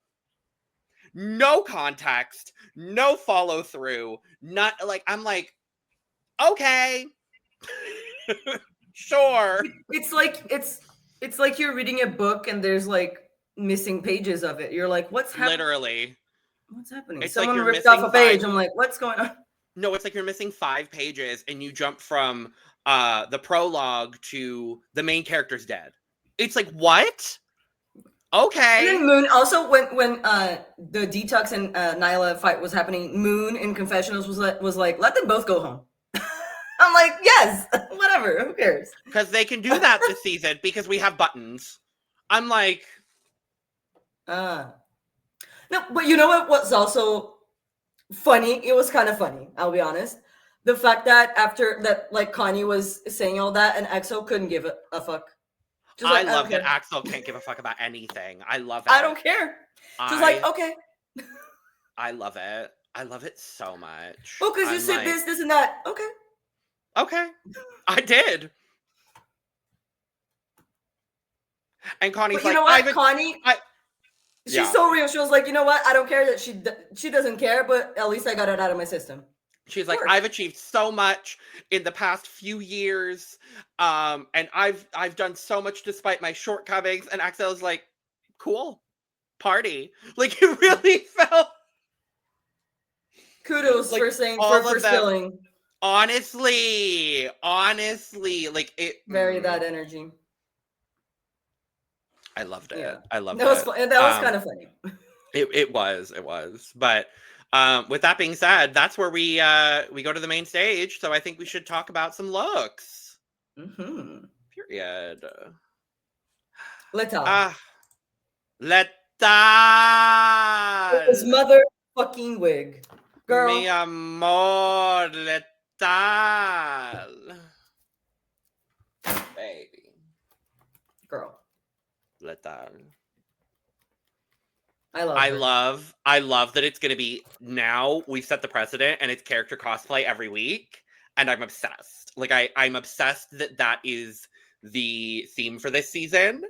No context, no follow through, not like, I'm like, okay, sure. It's like you're reading a book and there's like missing pages of it. You're like, what's happening? Literally. What's happening? It's Someone like ripped off a page. I'm like, what's going on? No, it's like you're missing 5 pages and you jump from the prologue to the main character's dead. It's like, what? Okay. And then Moon also when the Deetox and Nayla fight was happening, Moon in confessionals was like, let them both go home. I'm like, yes, whatever, who cares? Because they can do that this season because we have buttons. I'm like, no, but you know what was also funny? It was kind of funny, I'll be honest. The fact that after that, like Konny was saying all that and Axelle couldn't give a fuck. I love that Axelle can't give a fuck about anything. I love it. I don't care. She's like, okay. I love it. I love it so much. Oh, because you said like, this, and that. Okay. Okay. I did. And Connie's like, you know what, Konny? She's so real. She was like, you know what? I don't care that she doesn't care, but at least I got it out of my system. She's like, I've achieved so much in the past few years, and I've done so much despite my shortcomings. And Axelle's like, cool, party. Like, it really felt. Kudos like, for saying all for of them. spilling. Honestly, like it. Very that energy. I loved it. Yeah. I loved that it. Was fun. That was kind of funny. It was. But with that being said, that's where we go to the main stage. So I think we should talk about some looks. Mm-hmm. Period. Letal. Letal. His motherfucking wig. Girl. Mi amor, Letal. Baby. Girl. Letal. I love that it's going to be, now we've set the precedent and it's character cosplay every week, and I'm obsessed. Like I'm obsessed that is the theme for this season.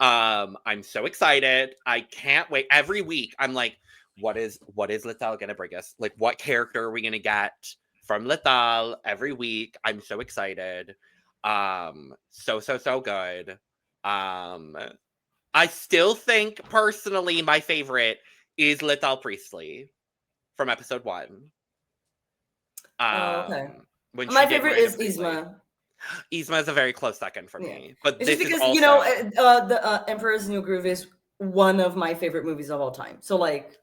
I'm so excited. I can't wait. Every week I'm like, what is Letal going to bring us? Like, what character are we going to get from Letal every week? I'm so excited. So good. I still think, personally, my favorite is Letal Priestley from episode 1. Okay. My favorite is Yzma. Yzma is a very close second for me. But it's this just because, is also... the Emperor's New Groove is one of my favorite movies of all time. So, like,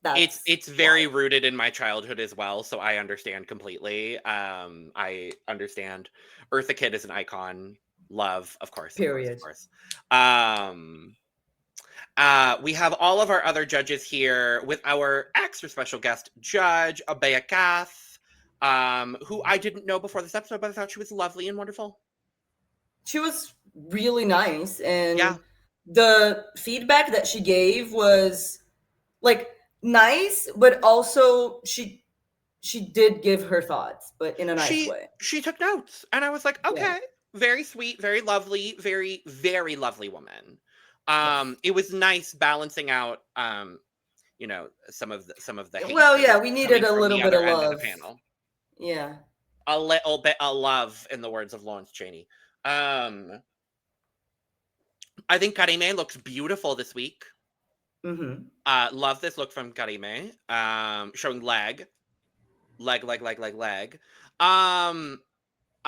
it's very rooted in my childhood as well, so I understand completely. I understand Eartha Kitt is an icon. Love, of course. Period. Of course. We have all of our other judges here with our extra special guest judge, Abea Kath, who I didn't know before this episode, but I thought she was lovely and wonderful. She was really nice, and the feedback that she gave was like nice, but also she did give her thoughts, but in a nice way. She took notes, and I was like, okay, very sweet, very lovely, very, very lovely woman. It was nice balancing out, some of the hate. Well, yeah, we needed a little bit of love. Of the panel. Yeah, a little bit of love, in the words of Lawrence Chaney. I think Karime looks beautiful this week. Mm-hmm. Love this look from Karime. Showing leg.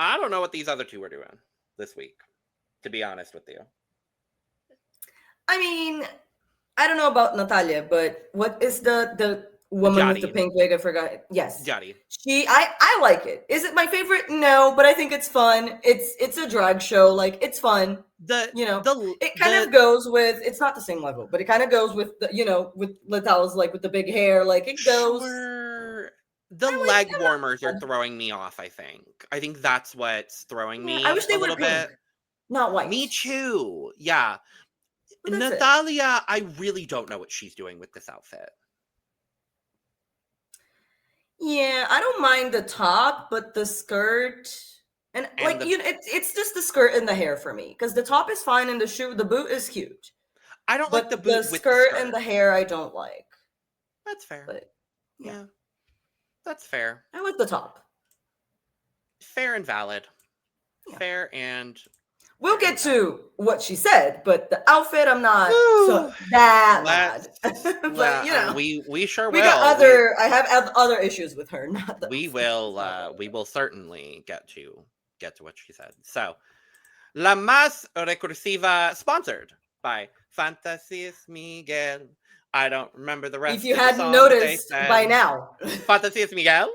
I don't know what these other two were doing this week, to be honest with you. I mean, I don't know about Natalia, but what is the woman Jody. with the pink wig? I forgot. Yes. Jody. I like it. Is it my favorite? No, but I think it's fun. It's a drag show. Like, it's fun. It kind of goes with, it's not the same level, but it kind of goes with with Letal's, like, with the big hair. Like, it goes. Sure. The leg warmers are throwing me off, I think. I think that's what's throwing me I wish they a were little pink, bit. not white. Me too. Yeah. Natalia, I really don't know what she's doing with this outfit. Yeah, I don't mind the top, but the skirt and like it's just the skirt and the hair for me, because the top is fine and the boot is cute. I don't like the boot the with skirt the skirt and the hair. I don't like. That's fair. But yeah, that's fair. I like the top. Fair and valid. Yeah. Fair and. We'll get to what she said, but the outfit, I'm not so that mad. But we sure will. We got I have other issues with her. Not that we will certainly get to what she said. So, La Más Recursiva, sponsored by Fantasías Miguel. I don't remember the rest. If you hadn't noticed by now, Fantasías Miguel.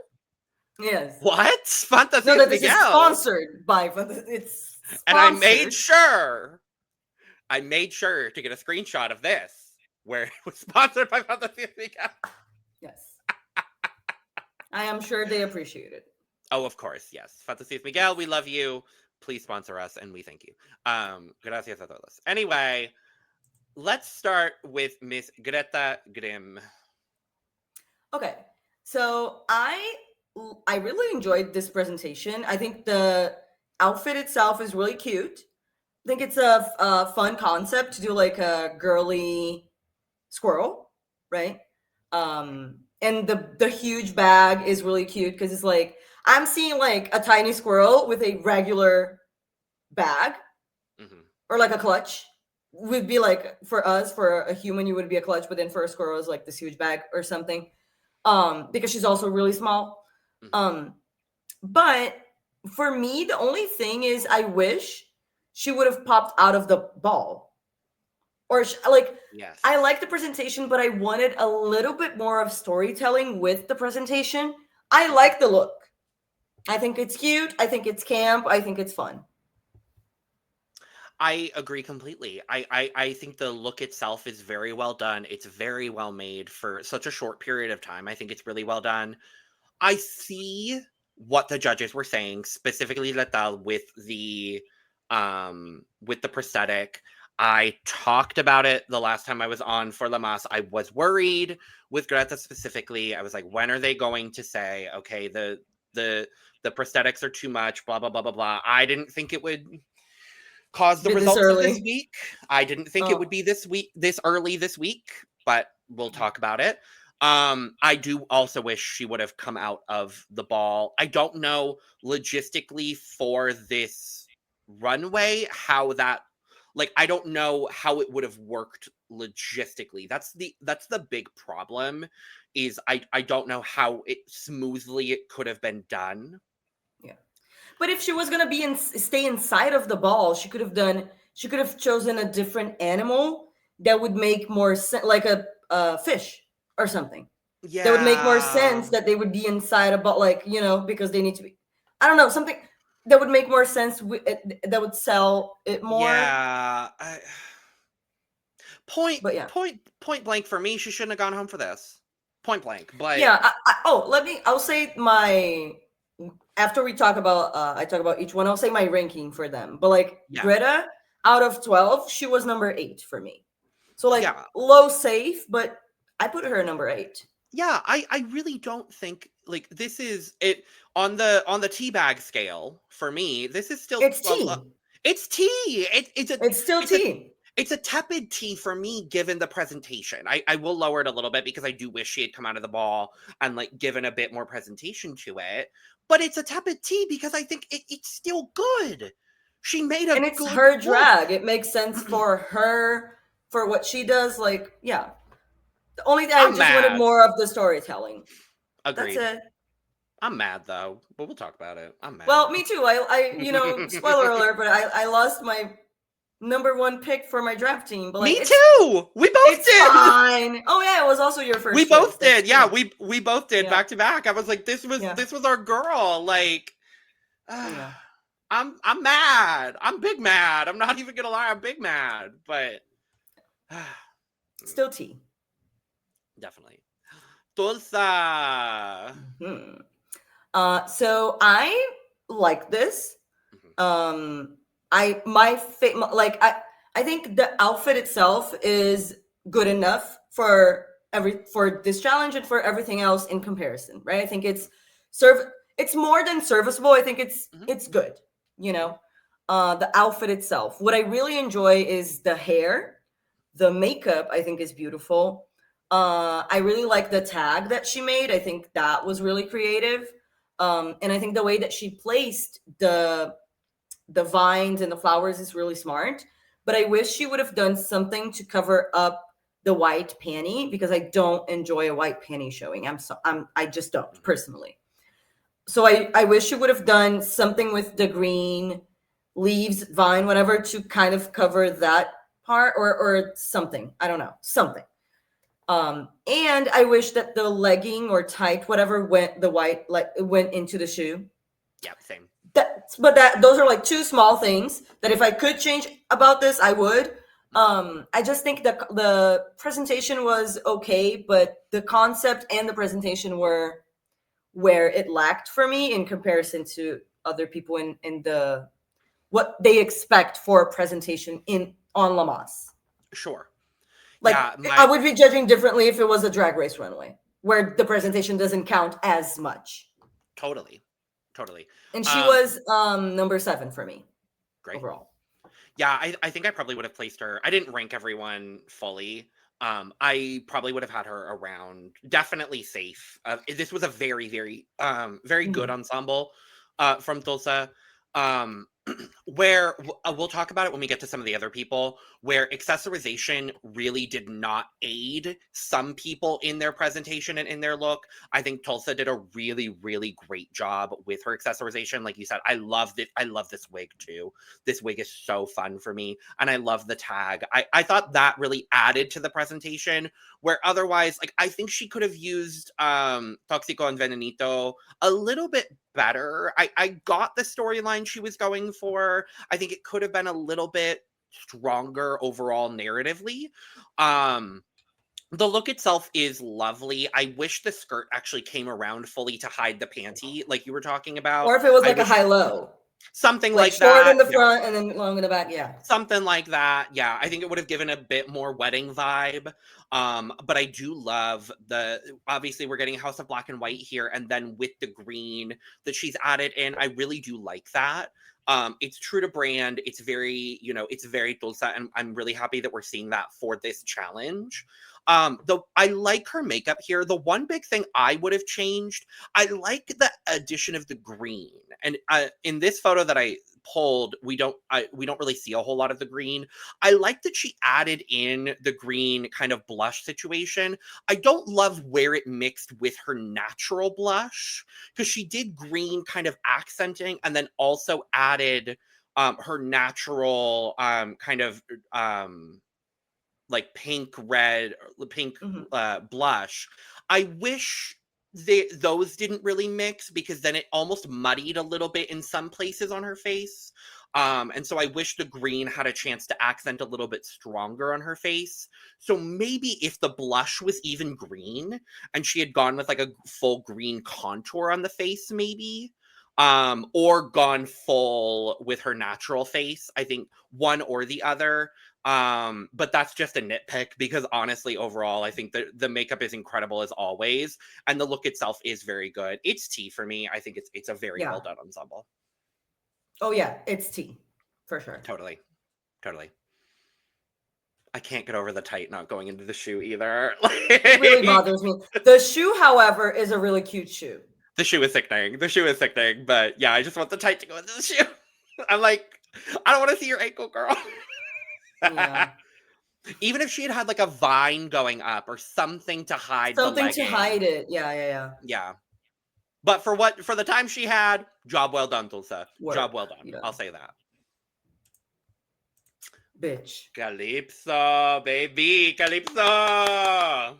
Yes. What? Fantasías Miguel. This is sponsored by it's. And I made sure to get a screenshot of this where it was sponsored by Fantasías Miguel. Yes. I am sure they appreciate it. Oh, of course, yes. Fantasías Miguel, we love you. Please sponsor us, and we thank you. Gracias a todos. Anyway, let's start with Miss Greta Grimm. Okay. So I really enjoyed this presentation. I think the outfit itself is really cute. I think it's a fun concept to do, like a girly squirrel, right? And and the huge bag is really cute because it's like I'm seeing like a tiny squirrel with a regular bag or like a clutch would be like for us, for a human, you would be a clutch, but then for a squirrel is like this huge bag or something. Because she's also really small. But for me, the only thing is I wish she would have popped out of the ball. Or Yes. I like the presentation, but I wanted a little bit more of storytelling with the presentation. I like the look. I think it's cute. I think it's camp. I think it's fun. I agree completely. I think the look itself is very well done. It's very well made for such a short period of time. I think it's really well done. I see what the judges were saying, specifically Leta with the prosthetic. I talked about it the last time I was on for La Mas. I was worried with Greta specifically. I was like, when are they going to say, okay, the prosthetics are too much, blah, blah, blah, blah, blah. I didn't think it would cause the results of this week. I didn't think it would be this early this week, but we'll talk about it. I do also wish she would have come out of the ball. I don't know logistically for this runway how that, like, I don't know how it would have worked logistically. That's the big problem, is I don't know how smoothly it could have been done. Yeah. But if she was going to stay inside of the ball, she could have chosen a different animal that would make more sense, like a fish or something. Yeah. That would make more sense that they would be inside a ball, like, because they need to be, I don't know, something that would make more sense, that would sell it more. Yeah. Point blank for me, she shouldn't have gone home for this. Point blank. But yeah, I'll say after we talk about I talk about each one, I'll say my ranking for them. But like Greta, out of 12, she was number 8 for me. So like low safe, but I put her number 8. Yeah, I really don't think, like, this is it on the teabag scale for me. This is still it's tea. It's tea. It's still tea. It's a tepid tea for me, given the presentation. I will lower it a little bit because I do wish she had come out of the ball and like given a bit more presentation to it. But it's a tepid tea because I think it's still good. She made a and it's her drag. It makes sense for her, for what she does. Like, yeah. The only thing I just wanted more of the storytelling. Agreed. That's it. I'm mad though, but we'll talk about it. I'm mad. Well, me too. I spoiler alert, but I lost my number 1 pick for my draft team. But like, me too. We both did. Fine. Oh yeah, it was also your first. We both did. Yeah, we both did back to back. I was like, this was our girl. Like, I'm mad. I'm big mad. I'm not even gonna lie. I'm big mad. But still tea. Definitely. Tulsa. So I like this. I think the outfit itself is good enough for this challenge and for everything else in comparison, right? I think it's more than serviceable. I think it's good, the outfit itself. What I really enjoy is the hair. The makeup, I think, is beautiful. I really like the tag that she made. I think that was really creative. And I think the way that she placed the vines and the flowers is really smart. But I wish she would have done something to cover up the white panty, because I don't enjoy a white panty showing. I just don't, personally. So I wish she would have done something with the green leaves, vine, whatever, to kind of cover that part, or something. I don't know, something. And I wish that the legging or tight, whatever, went into the shoe. Yeah, same. Those are like 2 small things that if I could change about this, I would. I just think that the presentation was okay, but the concept and the presentation were where it lacked for me in comparison to other people in the what they expect for a presentation on La Mas. Sure. Like, I would be judging differently if it was a drag race runway where the presentation doesn't count as much. Totally. And she was number 7 for me. Great. Overall. Yeah, I think I probably would have placed her. I didn't rank everyone fully, I probably would have had her around, definitely safe. This was a very, very, very good ensemble from Tulsa. Where we'll talk about it when we get to some of the other people, where accessorization really did not aid some people in their presentation and in their look. I think Tulsa did a really, really great job with her accessorization. Like you said, I love this wig too. This wig is so fun for me. And I love the tag. I thought that really added to the presentation, where otherwise, like, I think she could have used Toxico and Venenito a little bit better. I got the storyline she was going for. I think it could have been a little bit stronger overall narratively. The look itself is lovely. I wish the skirt actually came around fully to hide the panty, like you were talking about. Or if it was like a high-low. Something like like short that. in the front and then long in the back. Yeah. Something like that. Yeah. I think it would have given a bit more wedding vibe. But I do love obviously we're getting House of Black and White here. And then with the green that she's added in, I really do like that. It's true to brand. It's very, it's very Tulsa. And I'm really happy that we're seeing that for this challenge. Though I like her makeup here. The one big thing I would have changed, I like the addition of the green. And in this photo that I pulled, we don't really see a whole lot of the green. I like that she added in the green kind of blush situation. I don't love where it mixed with her natural blush, because she did green kind of accenting and then also added her natural kind of like pink blush. I wish those didn't really mix, because then it almost muddied a little bit in some places on her face. And so I wish the green had a chance to accent a little bit stronger on her face. So maybe if the blush was even green and she had gone with like a full green contour on the face, maybe, or gone full with her natural face. I think one or the other. But that's just a nitpick, because honestly, overall, I think the makeup is incredible as always, and the look itself is very good. It's tea for me. I think it's a very well done ensemble. Oh yeah, it's tea for sure. Totally. I can't get over the tight not going into the shoe either. It really bothers me. The shoe, however, is a really cute shoe. The shoe is sickening. But yeah, I just want the tight to go into the shoe. I'm like, I don't want to see your ankle, girl. Yeah. Even if she had like a vine going up or something to hide something to hide it. Yeah. But for the time she had, job well done, Tulsa. Job well done. Yeah. I'll say that. Bitch. Calypso, baby, Calypso.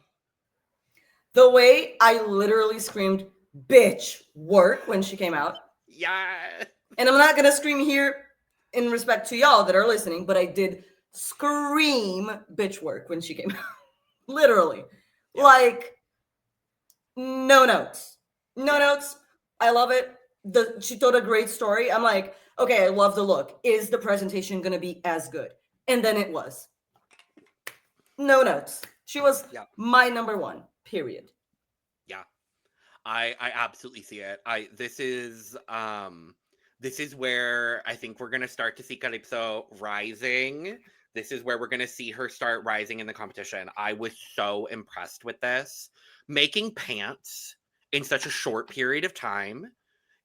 The way I literally screamed bitch work when she came out. Yeah. And I'm not gonna scream here in respect to y'all that are listening, but I did scream bitch work when she came out. Literally. Yeah. Like, no notes. I love it. She told a great story. I'm like, okay, I love the look. Is the presentation gonna be as good? And then it was. No notes. She was my number one, period. Yeah. I absolutely see it. This is where I think we're gonna start to see Calypso rising. This is where we're going to see her start rising in the competition. I was so impressed with this. Making pants in such a short period of time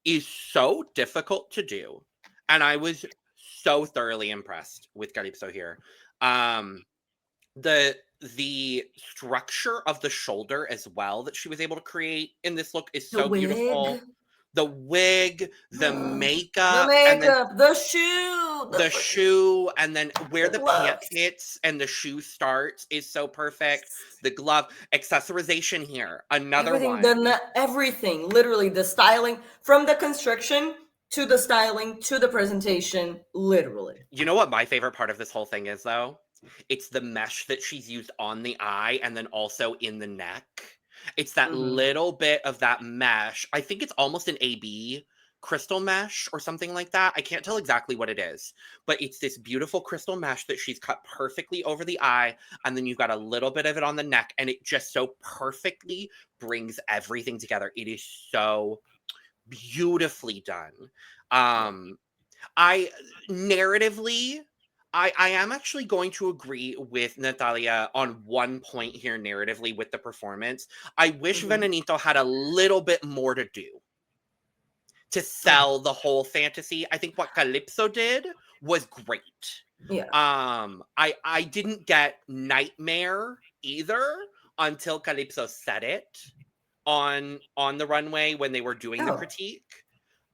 is so difficult to do. And I was so thoroughly impressed with Calypso here. The structure of the shoulder as well that she was able to create in this look is so beautiful. The wig, the makeup, and then the shoe, and then where the pant hits and the shoe starts is so perfect. The glove, accessorization here, another one. Everything, literally the styling, from the construction to the styling to the presentation, literally. You know what my favorite part of this whole thing is, though? It's the mesh that she's used on the eye and then also in the neck. It's that little bit of that mesh. I think it's almost an AB crystal mesh or something like that. I can't tell exactly what it is, but it's this beautiful crystal mesh that she's cut perfectly over the eye. And then you've got a little bit of it on the neck, and it just so perfectly brings everything together. It is so beautifully done. Narratively, I am actually going to agree with Natalia on one point here narratively with the performance. I wish Mhm. Venenito had a little bit more to do to sell the whole fantasy. I think what Calypso did was great. Yeah. I didn't get Nightmare either until Calypso said it on the runway when they were doing the Oh. critique.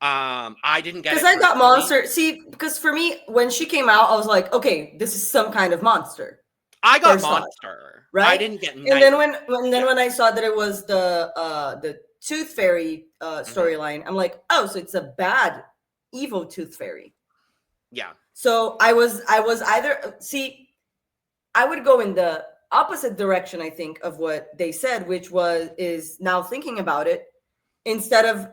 I didn't get Because it I got personally. Monster. See, because for me, when she came out, I was like, okay, this is some kind of monster. I got First off, Monster. right? I didn't get And Nightmare. then when I saw that it was the Tooth Fairy storyline, I'm like, oh, so it's a bad, evil Tooth Fairy. Yeah. So I was either I would go in the opposite direction, I think, of what they said, which is now thinking about it, instead of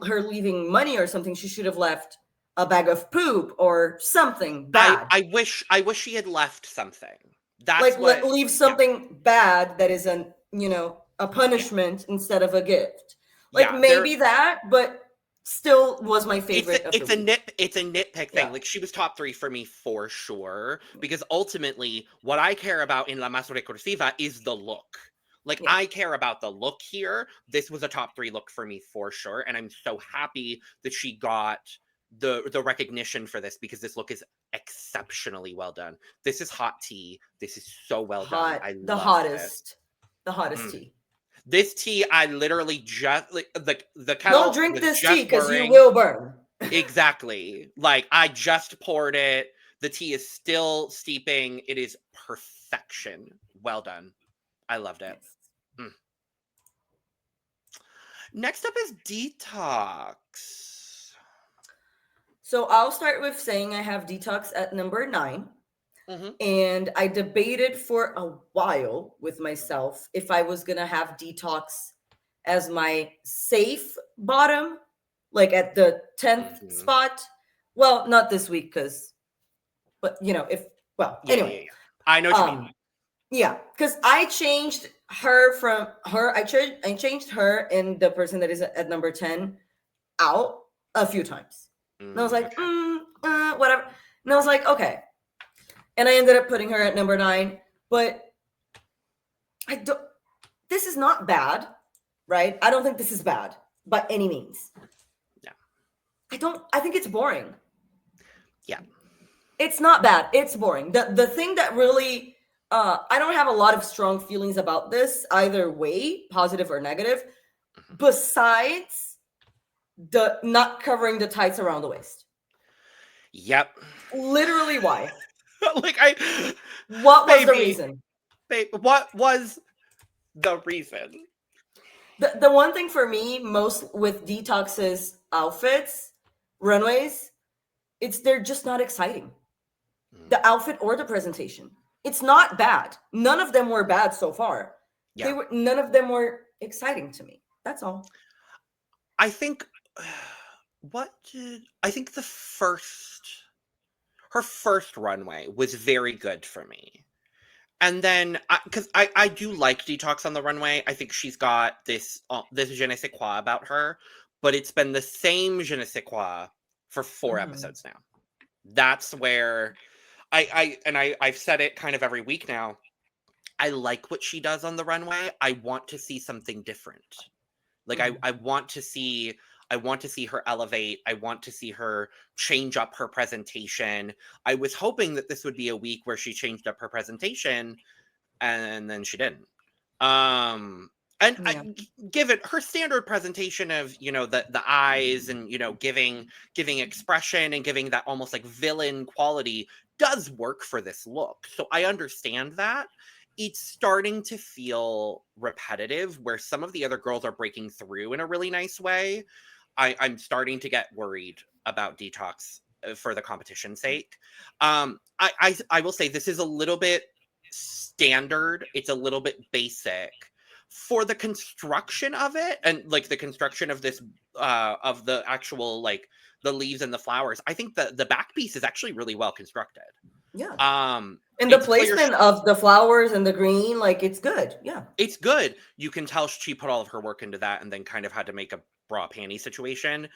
her leaving money or something, she should have left a bag of poop or something bad. I wish she had left something. like That's what leave something bad that is a punishment instead of a gift. Like maybe that, but still was my favorite. It's a nitpick thing. Yeah. Like she was top 3 for me for sure. Because ultimately, what I care about in La Más Recursiva is the look. Like I care about the look here. This was a top 3 look for me for sure, and I'm so happy that she got the recognition for this because this look is exceptionally well done. This is hot tea. This is so well done. I the love hottest tea. This tea, I literally just like the kettle. Don't drink this tea because you whirring. will burn. Exactly. Like I just poured it. The tea is still steeping. It is perfection. Well done. I loved it. Yes. Next up is Deetox. So I'll start with saying I have Deetox at number 9. And I debated for a while with myself if I was going to have Deetox as my safe bottom, like at the 10th spot. Well, not this week but anyway. Yeah. I know what you mean. Yeah, because I changed her from her. I changed her and the person that is at number 10 out a few times. And I was like, whatever. And I was like, okay. And I ended up putting her at number 9. But this is not bad, right? I don't think this is bad by any means. Yeah. I think it's boring. Yeah. It's not bad. It's boring. The thing that really, I don't have a lot of strong feelings about this either way, positive or negative, besides the not covering the tights around the waist. Yep. Literally, why? What was the reason? What was the reason? The one thing for me most with Deetox's outfits, runways, they're just not exciting. The outfit or the presentation. It's not bad. None of them were bad so far. Yeah. None of them were exciting to me. That's all. I think her first runway was very good for me. And then, because I do like Deetox on the runway. I think she's got this je ne sais quoi about her, but it's been the same je ne sais quoi for 4 episodes now. That's where I've said it kind of every week now. I like what she does on the runway. I want to see something different. Like I want to see her elevate. I want to see her change up her presentation. I was hoping that this would be a week where she changed up her presentation, and then she didn't. Give it her standard presentation of, the eyes and, giving expression and giving that almost like villain quality does work for this look. So I understand that. It's starting to feel repetitive where some of the other girls are breaking through in a really nice way. I'm starting to get worried about Deetox for the competition's sake. I will say this is a little bit standard. It's a little bit basic for the construction of it, and like the construction of this of the actual like the leaves and the flowers. I think the back piece is actually really well constructed. Yeah. And the placement of the flowers and the green, like it's good. Yeah. It's good. You can tell she put all of her work into that and then kind of had to make a bra panty situation.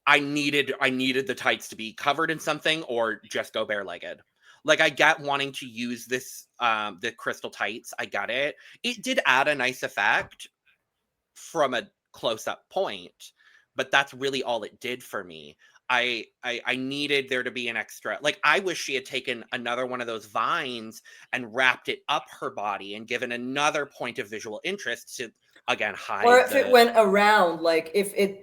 I needed the tights to be covered in something or just go bare-legged. Like, I get wanting to use this, the crystal tights. I get it. It did add a nice effect from a close-up point, but that's really all it did for me. I needed there to be an extra, like, I wish she had taken another one of those vines and wrapped it up her body and given another point of visual interest to, again, hide. Or if it went around, like if it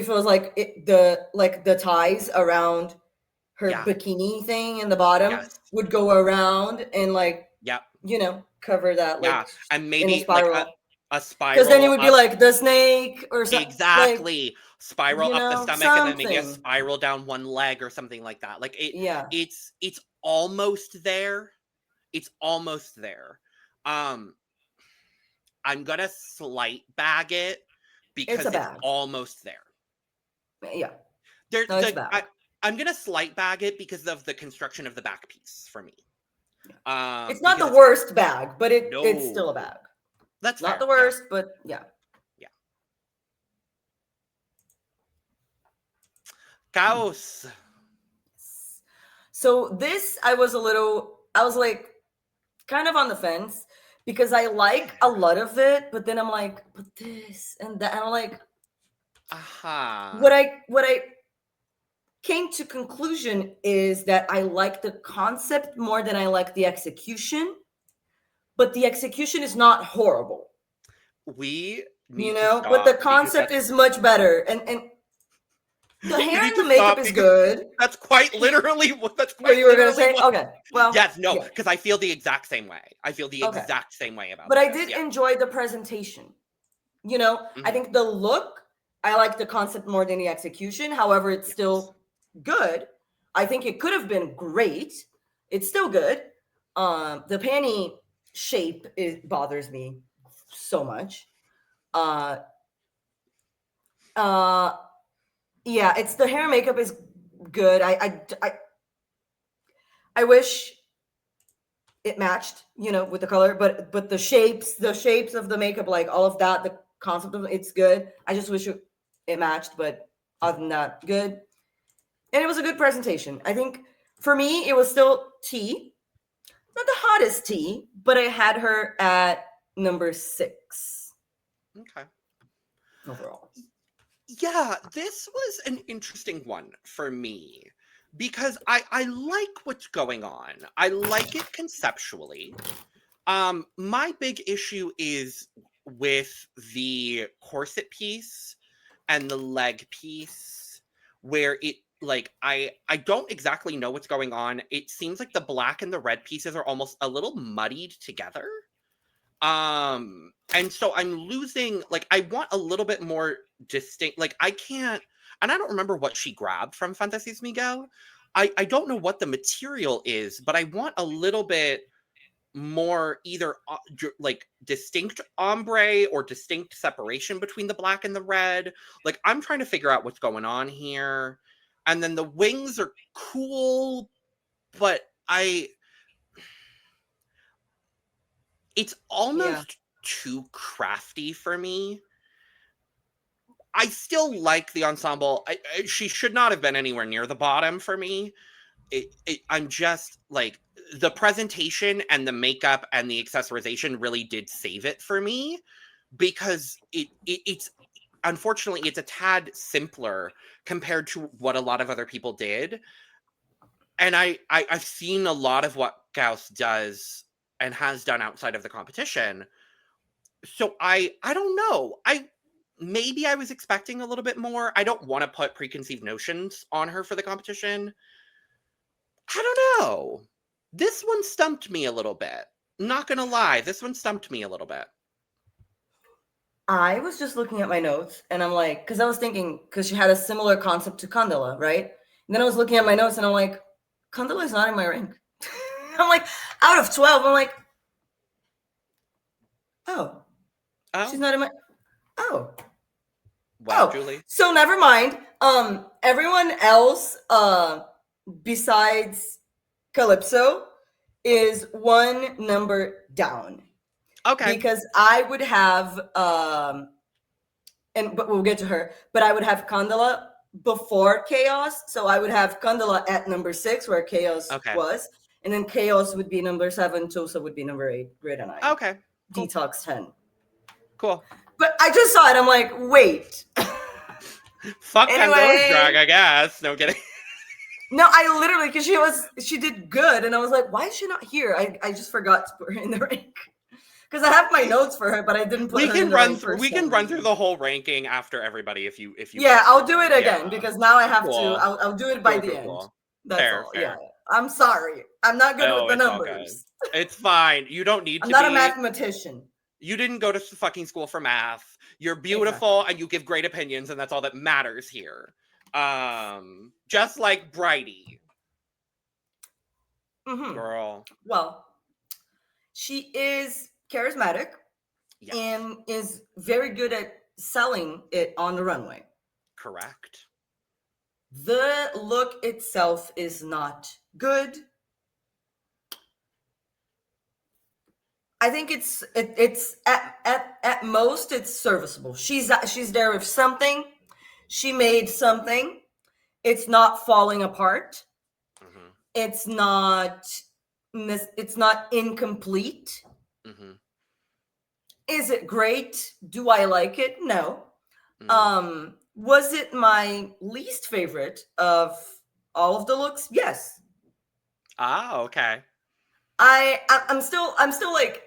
was like the ties around her bikini thing in the bottom would go around and like, you know, cover that, like, and maybe spiral. like a spiral, because then it would be like the snake or something. Exactly. Like, spiral up the stomach and then maybe a something. spiral down one leg or something like that. Like, it's almost there. It's almost there. I'm gonna slight bag it because it's almost there. Yeah. I'm gonna slight bag it because of the construction of the back piece for me. It's not the worst bag, but it's still a bag. That's not fair. The worst, but yeah. Caos. So this, I was like kind of on the fence because I like a lot of it, but then I'm like, but this and that, and I'm like, what I came to conclusion is that I like the concept more than I like the execution, but the execution is not horrible. But the concept is much better, and the hair and the makeup is good. That's quite literally what you were gonna say. Okay, well, yes, no, because I feel the exact same way. I feel the exact same way about it. But I did enjoy the presentation. I think the look, I like the concept more than the execution. However, it's still good. I think it could have been great. It's still good. The panty shape bothers me so much. It's the hair and makeup is good. I wish it matched, with the color, but the shapes of the makeup, like all of that, the concept of it's good. I just wish it matched, but other than that, good. And it was a good presentation. I think for me, it was still T. Not the hottest T, but I had her at number 6. Okay. Overall. Yeah, this was an interesting one for me because I like what's going on. I like it conceptually. My big issue is with the corset piece and the leg piece where it, like, I don't exactly know what's going on. It seems like the black and the red pieces are almost a little muddied together. And so I'm losing, like, I want a little bit more distinct, like, I can't, and I don't remember what she grabbed from Fantasías Miguel. I don't know what the material is, but I want a little bit more either like distinct ombre or distinct separation between the black and the red. Like, I'm trying to figure out what's going on here. And then the wings are cool, but it's almost too crafty for me. I still like the ensemble. She should not have been anywhere near the bottom for me. I'm just like, the presentation and the makeup and the accessorization really did save it for me because it's unfortunately it's a tad simpler compared to what a lot of other people did. And I've seen a lot of what Caos does and has done outside of the competition. So I don't know. Maybe I was expecting a little bit more. I don't want to put preconceived notions on her for the competition. I don't know. This one stumped me a little bit. Not gonna lie, this one stumped me a little bit. I was just looking at my notes and I'm like, because I was thinking, because she had a similar concept to Candela, right? And then I was looking at my notes and I'm like, Candela is not in my rank. I'm like, out of 12, I'm like, oh. She's not in my, oh. Wow, Julie. So never mind. Everyone else, besides Calypso, is one number down. Okay. Because I would have, but we'll get to her. But I would have Candela before Caos, so I would have Candela at number 6, where Caos was, And then Chaos would be number 7. Tulsa would be number 8. Greta 9. Okay. Cool. Deetox 10. Cool. But I just saw it. I'm like, wait. Fuck Anyway. Candela's drag, I guess. No kidding. No, I literally, because she did good. And I was like, why is she not here? I just forgot to put her in the rank. Because I have my notes for her, but I didn't put her in the rank. We can run through the whole ranking after everybody if you Yeah, I'll do it again because now I have Cool. to. I'll do it by the end. That's Fair, all. fair. Yeah. I'm sorry. I'm not good with the numbers. It's fine. You don't need to I'm not a mathematician. You didn't go to fucking school for math. You're beautiful and you give great opinions, and that's all that matters here. Just like Brighty. Mm-hmm. Girl. Well, she is charismatic and is very good at selling it on the runway. Correct. The look itself is not good. I think it's at most it's serviceable. She's there with something. She made something. It's not falling apart. Mm-hmm. It's not incomplete. Mm-hmm. Is it great? Do I like it? No. Mm-hmm. Was it my least favorite of all of the looks? Yes. Ah, okay. I'm still like,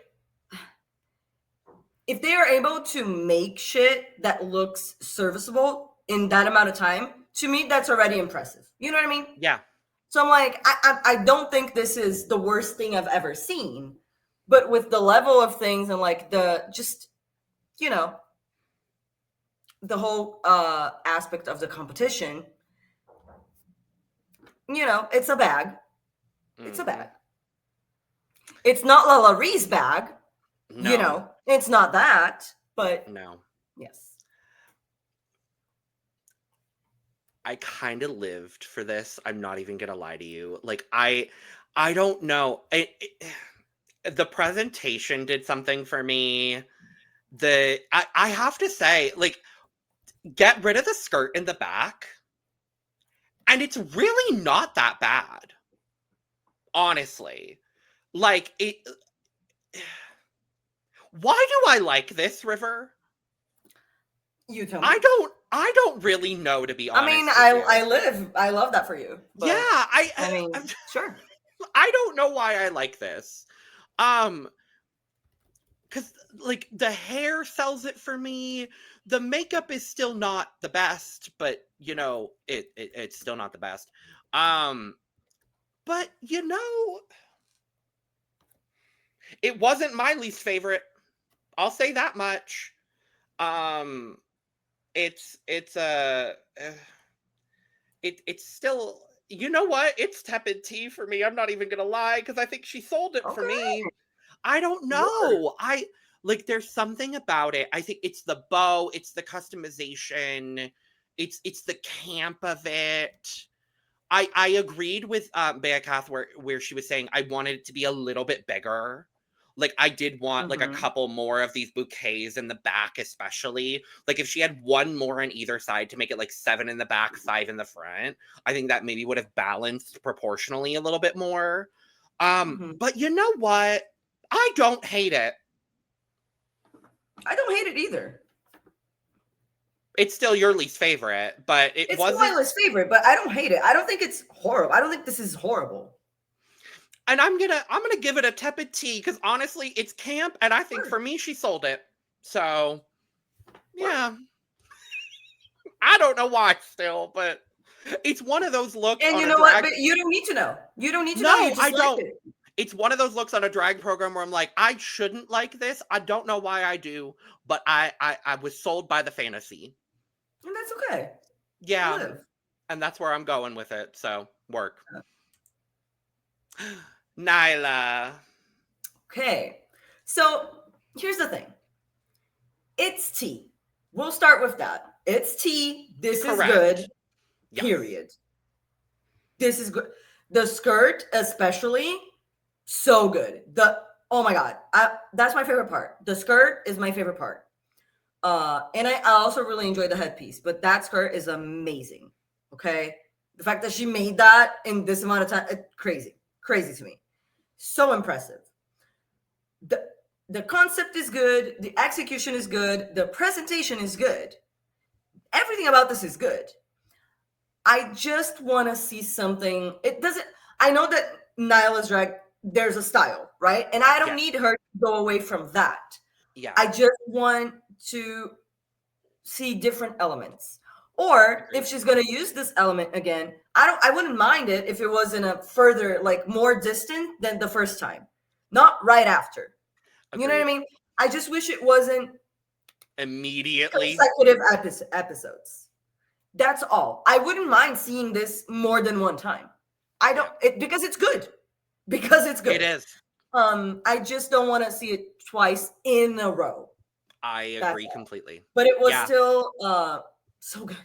if they are able to make shit that looks serviceable in that amount of time, to me, that's already impressive. You know what I mean? Yeah. So I'm like, I don't think this is the worst thing I've ever seen, but with the level of things and like the whole aspect of the competition, it's a bag. Mm-hmm. It's a bag. It's not La Rie's bag. No. It's not that, but no. Yes. I kind of lived for this. I'm not even gonna lie to you. Like I don't know. The presentation did something for me. I have to say, like, get rid of the skirt in the back, and it's really not that bad. Honestly, like it. Why do I like this, River? You tell me. I don't really know, to be honest. I mean, I love that for you. Yeah, I mean, sure. I don't know why I like this. Cause like the hair sells it for me. The makeup is still not the best, but it's still not the best. But it wasn't my least favorite. I'll say that much. It's still, you know what? It's tepid tea for me. I'm not even gonna lie, because I think she sold it for me. I don't know. There's something about it. I think it's the bow, it's the customization, it's the camp of it. I agreed with Bea Kath where she was saying I wanted it to be a little bit bigger. Like, I did want, like, a couple more of these bouquets in the back, especially. Like, if she had one more on either side to make it, like, 7 in the back, 5 in the front, I think that maybe would have balanced proportionally a little bit more. But you know what? I don't hate it. I don't hate it either. It's still your least favorite, but it's my least favorite, but I don't hate it. I don't think it's horrible. I don't think this is horrible. And I'm gonna give it a tepid tea, because honestly, it's camp, and I think for me, she sold it. So, yeah. I don't know why still, but it's one of those looks. And you know what? But you don't need to know. You don't need to know. No, I don't. It's one of those looks on a drag program where I'm like, I shouldn't like this. I don't know why I do, but I was sold by the fantasy. And that's okay. Yeah. And that's where I'm going with it. So, work. Nayla. Okay. So, here's the thing. It's tea. We'll start with that. It's tea. This Correct. is good. Yes. Period. This is good. The skirt, especially, so good. Oh my God. That's my favorite part. The skirt is my favorite part. And I also really enjoy the headpiece, but that skirt is amazing. Okay. The fact that she made that in this amount of time, it's crazy to me. So impressive. The concept is good. The execution is good. The presentation is good. Everything about this is good. I just want to see something. It doesn't. I know that Nyla's drag, there's a style, right? And I don't need her to go away from that. Yeah. I just want to see different elements. Or if she's going to use this element again, I wouldn't mind it if it was in a further, like more distant than the first time, not right after. Agreed. You know what I mean? I just wish it wasn't immediately consecutive episodes. That's all. I wouldn't mind seeing this more than one time. Because it's good. Because it's good. It is. I just don't want to see it twice in a row. I agree completely. But it was still so good.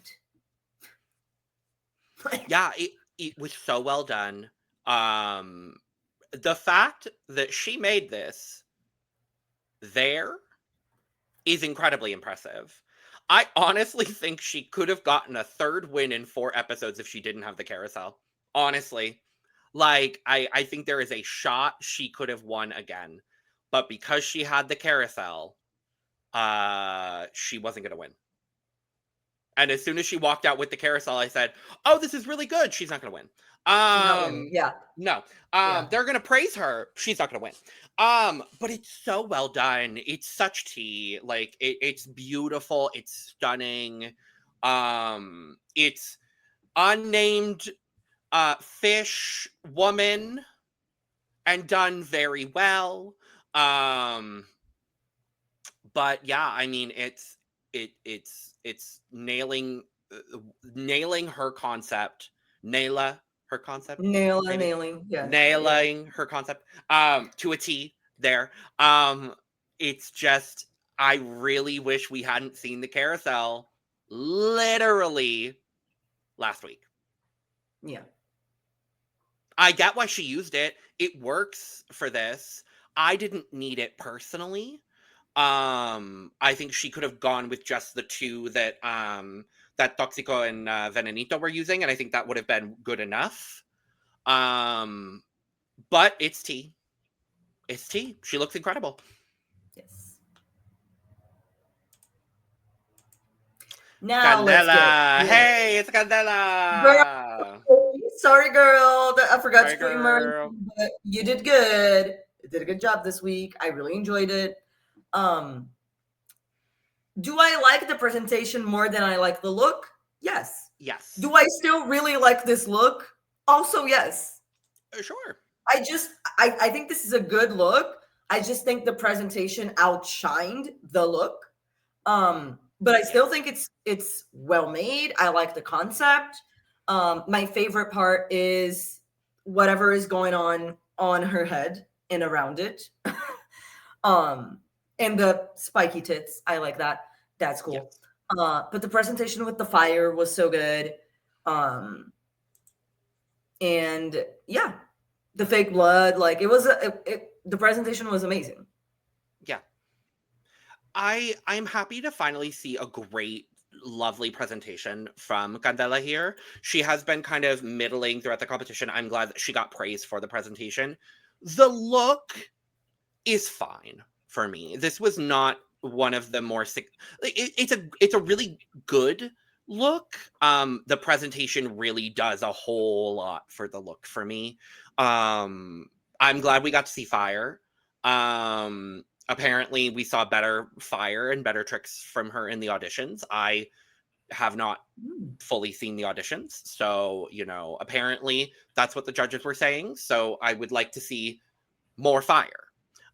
Yeah, it was so well done. The fact that she made this there is incredibly impressive. I honestly think she could have gotten a third win in 4 episodes if she didn't have the carousel. Honestly. Like, I think there is a shot she could have won again. But because she had the carousel, she wasn't going to win. And as soon as she walked out with the carousel, I said, oh, this is really good. She's not going to win. No. They're going to praise her. She's not going to win. But it's so well done. It's such tea. Like, it's beautiful. It's stunning. It's unnamed fish woman and done very well. But yeah, I mean, it's nailing her concept. Nailing her concept to a T there. It's just, I really wish we hadn't seen the carousel literally last week. Yeah, I get why she used it. It works for this. I didn't need it personally. I think she could have gone with just the 2 that that Toxico and Venenito were using, and I think that would have been good enough. But it's tea. It's tea. She looks incredible. Yes. Now Candela. Hey, it's Candela. Girl. Sorry, girl. I forgot to put your name, but you did good. You did a good job this week. I really enjoyed it. Do I like the presentation more than I like the look? Yes. Yes. Do I still really like this look? Also, yes. Sure. I think this is a good look. I just think the presentation outshined the look. But I still think it's well made. I like the concept. My favorite part is whatever is going on her head and around it. And the spiky tits, I like that. That's cool. Yes. But the presentation with the fire was so good. And yeah, the fake blood, like the presentation was amazing. Yeah. I'm happy to finally see a great, lovely presentation from Candela here. She has been kind of middling throughout the competition. I'm glad that she got praise for the presentation. The look is fine for me. This was not one of the more it's a really good look. The presentation really does a whole lot for the look for me. I'm glad we got to see fire. Apparently we saw better fire and better tricks from her in the auditions. I have not fully seen the auditions, so apparently that's what the judges were saying. So I would like to see more fire.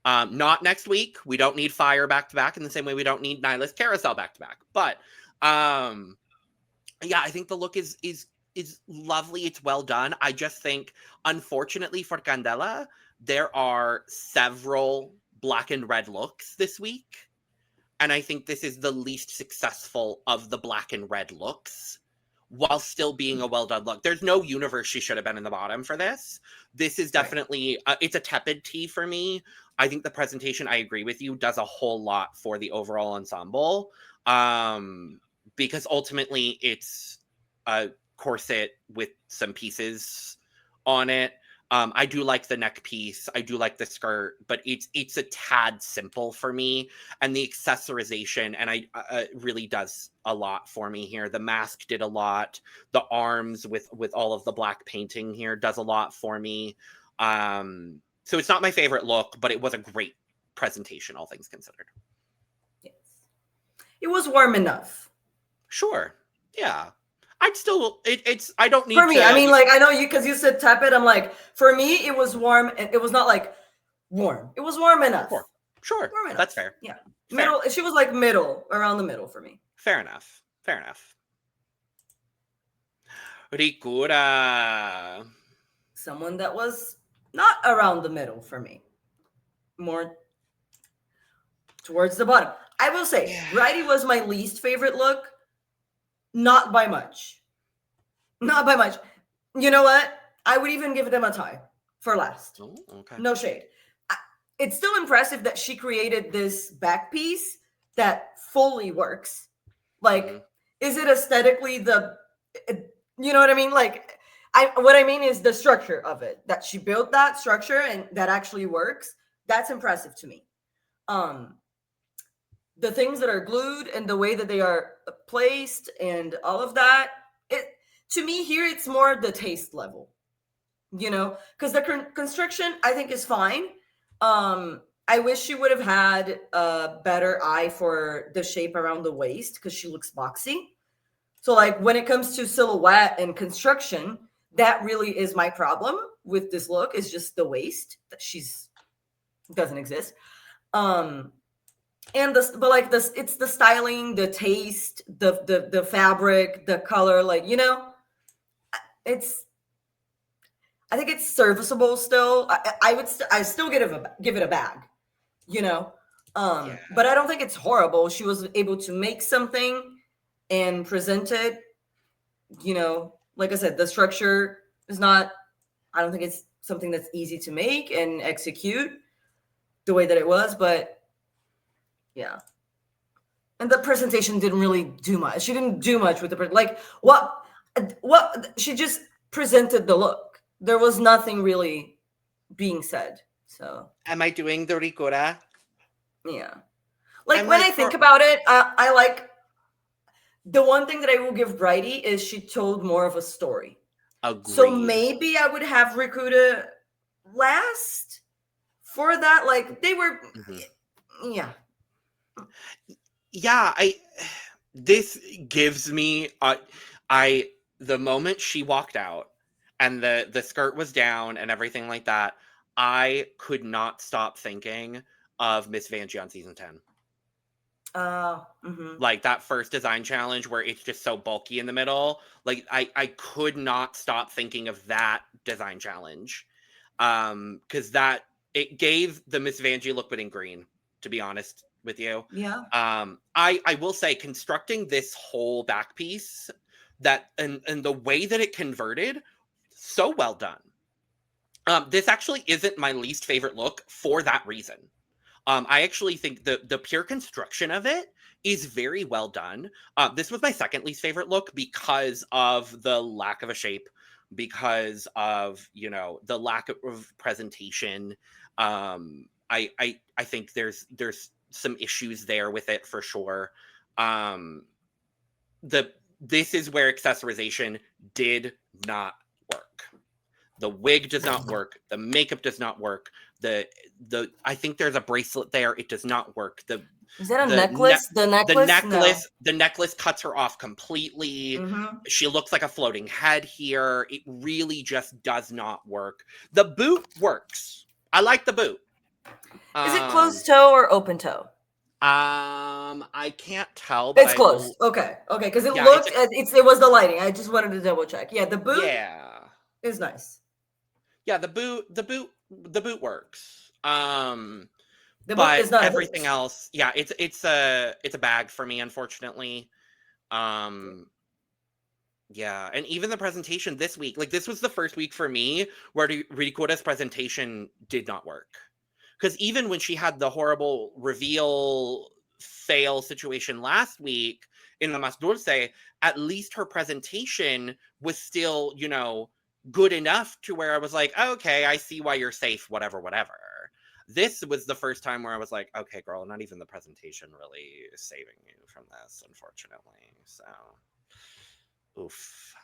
Not next week. We don't need fire back to back in the same way we don't need Nyla's carousel back to back. But yeah, I think the look is lovely. It's well done. I just think, unfortunately for Candela, there are several black and red looks this week. And I think this is the least successful of the black and red looks, while still being a well-done look. There's no universe she should have been in the bottom for this. This is definitely, it's a tepid tea for me. I think the presentation, I agree with you, does a whole lot for the overall ensemble. Because ultimately it's a corset with some pieces on it. I do like the neck piece. I do like the skirt, but it's a tad simple for me. And the accessorization, and I really does a lot for me here. The mask did a lot. The arms with all of the black painting here does a lot for me. So it's not my favorite look, but it was a great presentation, all things considered. Yes. It was warm enough. Sure. Yeah. I'd still, it's, I don't need for me, to, I mean, like, I know you, because you said tepid. I'm like, for me, it was warm, and it was not like warm. It was warm enough. Sure. Warm enough. That's fair. Yeah. Fair. Middle. She was like middle, around the middle for me. Fair enough. Ricura. Someone that was not around the middle for me. More towards the bottom. I will say, Brighty was my least favorite look. Not by much. Not by much. You know what? I would even give them a tie for last. Oh, okay. No shade. It's still impressive that she created this back piece that fully works. Like, is it aesthetically you know what I mean? Like, what I mean is the structure of it, that she built that structure and that actually works. That's impressive to me. The things that are glued and the way that they are placed and all of that, to me here, it's more the taste level, you know, because the construction I think is fine. I wish she would have had a better eye for the shape around the waist, because she looks boxy. So like when it comes to silhouette and construction, that really is my problem with this look, is just the waist, that doesn't exist. And it's the styling, the taste, the fabric, the color, like, you know, I think it's serviceable still. I still give it a bag, you know. But I don't think it's horrible. She was able to make something and present it, you know. Like I said, the structure is not, I don't think it's something that's easy to make and execute the way that it was, but yeah. And the presentation didn't really do much. She didn't do much with what she just presented the look. There was nothing really being said. So am I doing the Ricura? Yeah. Like, when I think about it, I like, the one thing that I will give Brighty is she told more of a story. Agreed. So maybe I would have Ricura last for that. Like, they were, yeah. Yeah, this gives me the moment she walked out and the skirt was down and everything like that, I could not stop thinking of Miss Vanjie on season 10. Like that first design challenge where it's just so bulky in the middle. Like I could not stop thinking of that design challenge. Because it gave the Miss Vanjie look, but in green, to be honest with you. Yeah. I will say, constructing this whole back piece, that and the way that it converted, so well done. This actually isn't my least favorite look for that reason. I actually think the pure construction of it is very well done. This was my second least favorite look because of the lack of a shape, because of, you know, the lack of presentation. I think there's some issues there with it for sure. This is where accessorization did not work. The wig does not work. The makeup does not work. I think there's a bracelet there. It does not work. Is that a necklace? The necklace? The necklace cuts her off completely. She looks like a floating head here. It really just does not work. The boot works. I like the boot. Is it closed toe or open toe? I can't tell. But it's closed. Okay, because it looked. It was the lighting. I just wanted to double check. Yeah, the boot. Yeah, is nice. Yeah, the boot works. The but boot is not everything else. Yeah, it's a bag for me, unfortunately. Yeah, and even the presentation this week, like this was the first week for me where Ricura's presentation did not work. Because even when she had the horrible reveal fail situation last week in the Más Dulce, at least her presentation was still, you know, good enough to where I was like, okay, I see why you're safe, whatever, whatever. This was the first time where I was like, okay, girl, not even the presentation really is saving you from this, unfortunately. So, oof.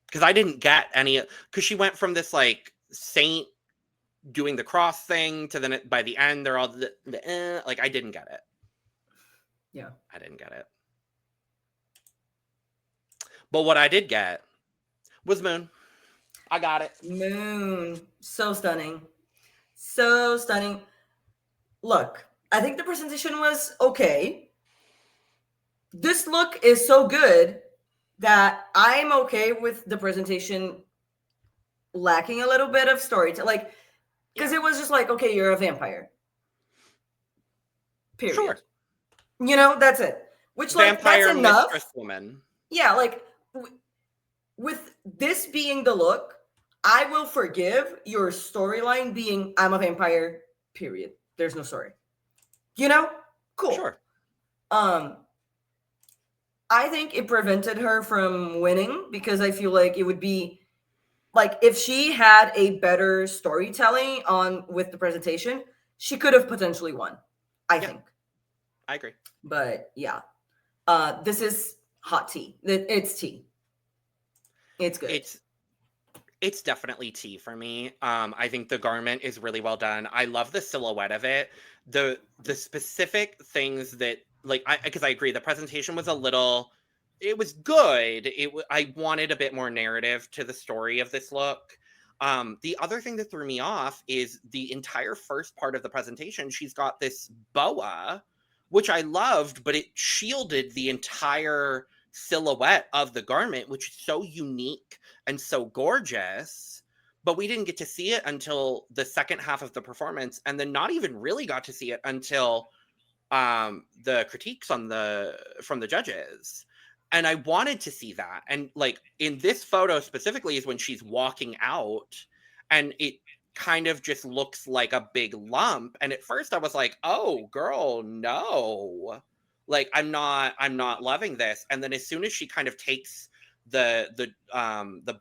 Because I didn't get any, because she went from this like saint doing the cross thing to then by the end, they're all like, I didn't get it. Yeah. I didn't get it. But what I did get was Moon. I got it. Moon. So stunning. So stunning. Look, I think the presentation was okay. This look is so good that I'm okay with the presentation lacking a little bit of storytelling. Like, because it was just like, okay, you're a vampire. Period. Sure. You know, that's it. Which, like, vampire that's enough. mistress woman. Yeah, like, with this being the look, I will forgive your storyline being I'm a vampire, period. There's no story. You know? Cool. Sure. I think it prevented her from winning because I feel like it would be like if she had a better storytelling on with the presentation, she could have potentially won. I think. I agree. But yeah. This is hot tea. It's tea. It's good. It's definitely tea for me. I think the garment is really well done. I love the silhouette of it. The specific things that like because I agree the presentation was it was good. I wanted a bit more narrative to the story of this look. The other thing that threw me off is the entire first part of the presentation. She's got this boa, which I loved, but it shielded the entire silhouette of the garment, which is so unique and so gorgeous, but we didn't get to see it until the second half of the performance, and then not even really got to see it until the critiques from the judges. And I wanted to see that. And like in this photo specifically is when she's walking out and it kind of just looks like a big lump. And at first I was like, oh girl, no. Like I'm not loving this. And then as soon as she kind of takes the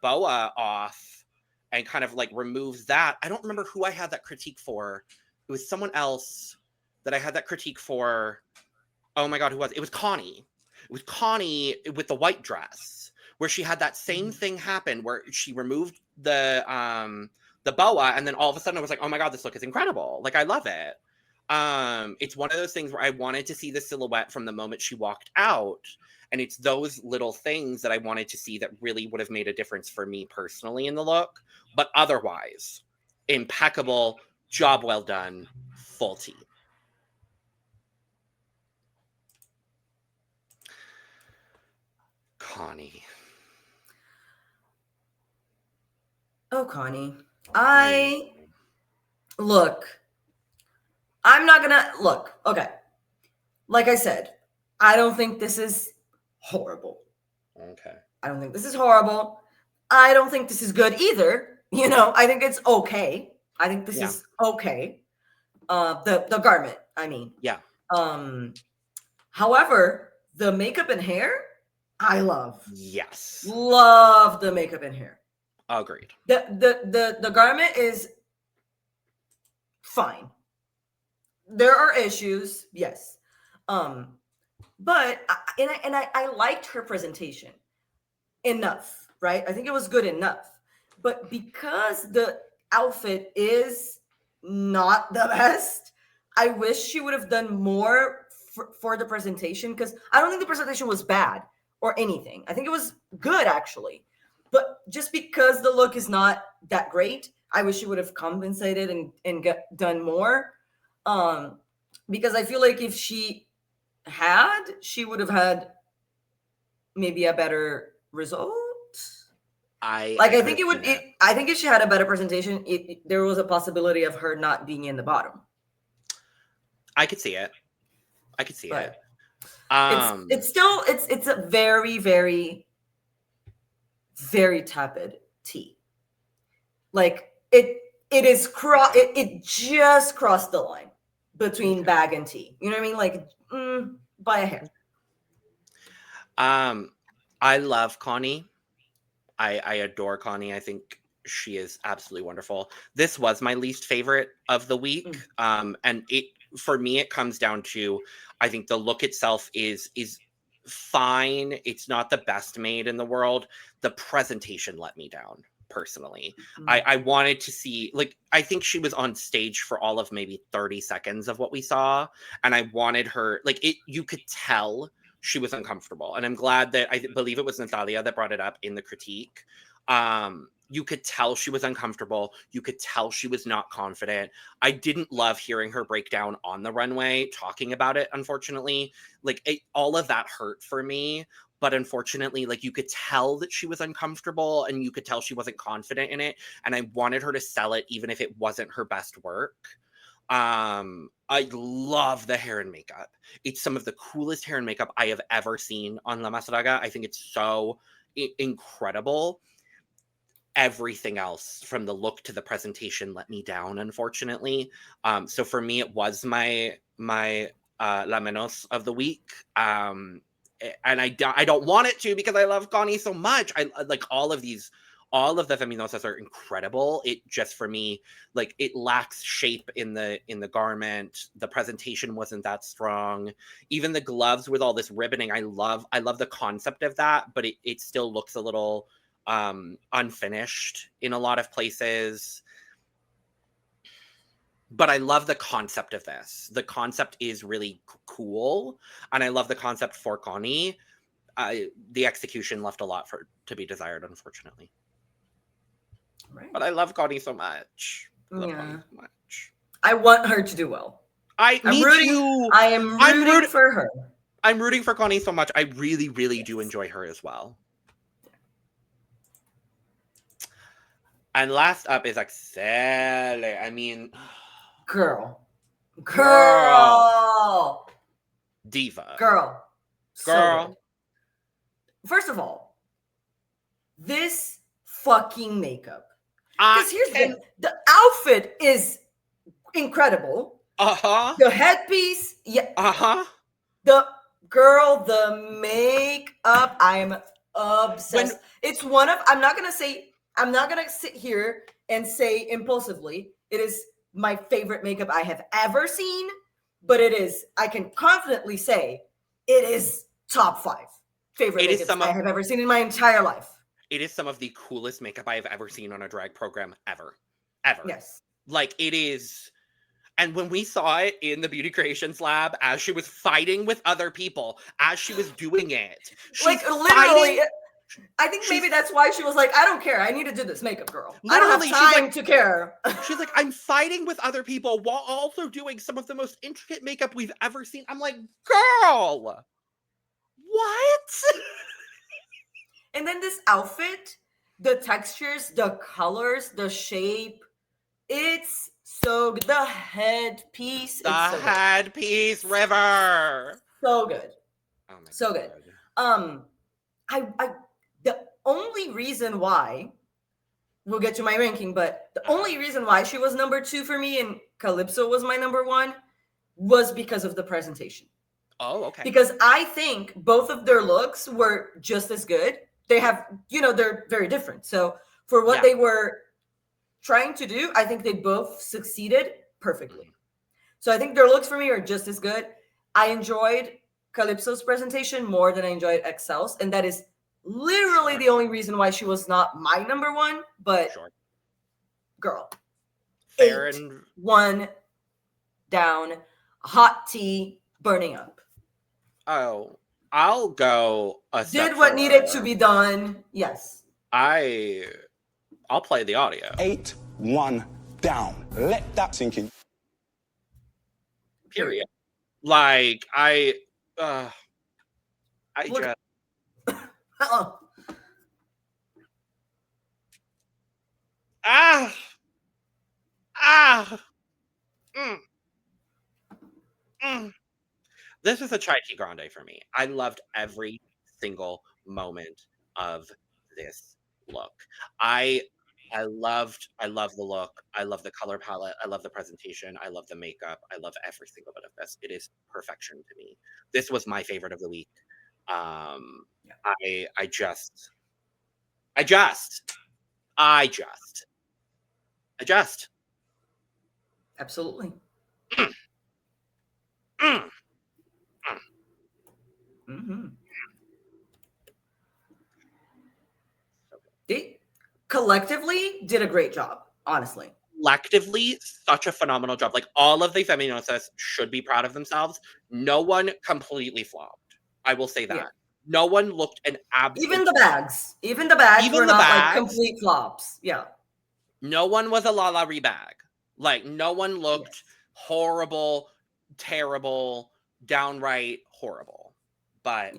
boa off and kind of like removes that, I don't remember who I had that critique for. It was someone else that I had that critique for. Oh my God, who was it? It was Konny. It was Konny with the white dress, where she had that same thing happen, where she removed the boa, and then all of a sudden I was like, oh my God, this look is incredible. Like I love it. It's one of those things where I wanted to see the silhouette from the moment she walked out, and it's those little things that I wanted to see that really would have made a difference for me personally in the look. But otherwise, impeccable, job well done, full tea. Konny. Oh, Konny. Look, I'm not gonna look. Okay. Like I said, I don't think this is horrible. Okay. I don't think this is horrible. I don't think this is good either. You know, I think it's okay. I think this is okay. The garment, I mean. Yeah. However, the makeup and hair, I love. Yes. Love the makeup and hair. Agreed. The garment is fine. There are issues, yes. But I liked her presentation enough, right? I think it was good enough. But because the outfit is not the best, I wish she would have done more for the presentation, because I don't think the presentation was bad or anything. I think it was good, actually. But just because the look is not that great, I wish she would have compensated and done more. Because I feel like if she would have had maybe a better result. I think it would. I think if she had a better presentation, there was a possibility of her not being in the bottom. I could see it. It's still a very, very, very tepid tea. Like it just crossed the line between bag and tea. You know what I mean? Like by a hair. I love Konny. I adore Konny. I think She is absolutely wonderful. This was my least favorite of the week. And it, for me, it comes down to, I think the look itself is fine. It's not the best made in the world. The presentation let me down. Personally, I wanted to see, like, I think she was on stage for all of maybe 30 seconds of what we saw, and I wanted her, like, it, you could tell she was uncomfortable, and I'm glad that, I believe it was Natalia that brought it up in the critique. You could tell she was uncomfortable. You could tell she was not confident. I didn't love hearing her break down on the runway talking about it, unfortunately. Like, all of that hurt for me. But unfortunately, like, you could tell that she was uncomfortable and you could tell she wasn't confident in it. And I wanted her to sell it even if it wasn't her best work. I love the hair and makeup. It's some of the coolest hair and makeup I have ever seen on La Más Draga. I think it's so incredible. Everything else, from the look to the presentation, let me down, unfortunately. So for me, it was my La Menos of the week. And I don't want it to, because I love Konny so much. I like all of the Feminosas are incredible. It just, for me, like, it lacks shape in the garment. The presentation wasn't that strong. Even the gloves with all this ribboning, I love the concept of that, but it still looks a little unfinished in a lot of places. But I love the concept of this. The concept is really cool, and I love the concept for Konny. The execution left a lot to be desired, unfortunately. Right. But I love Konny so much. Konny so much. I want her to do well. I'm rooting for her. I'm rooting for Konny so much. I really, really do enjoy her as well. And last up is Axelle. I mean, girl. Diva. Girl. So first of all, this fucking makeup. Because here's the thing. The outfit is incredible. The headpiece. Yeah. The makeup. I'm obsessed. It's one of, I'm not going to sit here and say impulsively, it is my favorite makeup I have ever seen, but I can confidently say it is top 5 favorite makeup I have ever seen in my entire life. It is some of the coolest makeup I have ever seen on a drag program ever. Yes. Like, it is. And when we saw it in the Beauty Creations Lab, as she was fighting with other people, as she was doing it, like, literally, I think maybe that's why she was like, I don't care. I need to do this makeup, girl. Literally, I don't have time to care. She's like, I'm fighting with other people while also doing some of the most intricate makeup we've ever seen. I'm like, girl, what? And then this outfit, the textures, the colors, the shape, it's so good. The headpiece. Headpiece, River. So good. Oh my so God. Good. The only reason why, we'll get to my ranking, but the only reason why she was number 2 for me and Calypso was my number 1 was because of the presentation. Oh, okay. Because I think both of their looks were just as good. They have, they're very different. So for what they were trying to do, I think they both succeeded perfectly. So I think their looks for me are just as good. I enjoyed Calypso's presentation more than I enjoyed Axelle's, and that is literally the only reason why she was not my number 1. But girl, fair 1 down, hot tea burning up. Oh, I'll go a step Did what further. needed to be done. Yes. I'll play the audio. 8-1 down. Let that sink in. Period. Like, I Look. just. This is a chai tea grande for me. I loved every single moment of this look. I love the look. I love the color palette. I love the presentation. I love the makeup. I love every single bit of this. It is perfection to me. This was my favorite of the week. I Adjust. Absolutely. Mm. Mm-hmm. They collectively did a great job, honestly. Collectively, such a phenomenal job. Like, all of the Feminosas should be proud of themselves. No one completely flopped. I will say that. Yeah. No one looked an absolute... Even the bags were not like bags, complete flops. Yeah. no one was a La rebag. Like, no one looked horrible, terrible, downright horrible. But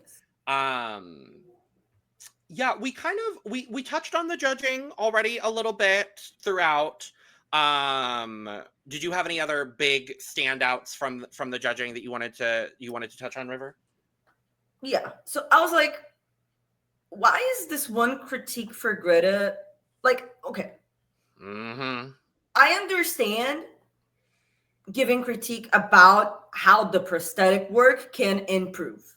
yeah, we kind of we touched on the judging already a little bit throughout. Did you have any other big standouts from the judging that you wanted to touch on, River? Yeah. So I was like, why is this one critique for Greta? Like, okay. Mm-hmm. I understand giving critique about how the prosthetic work can improve.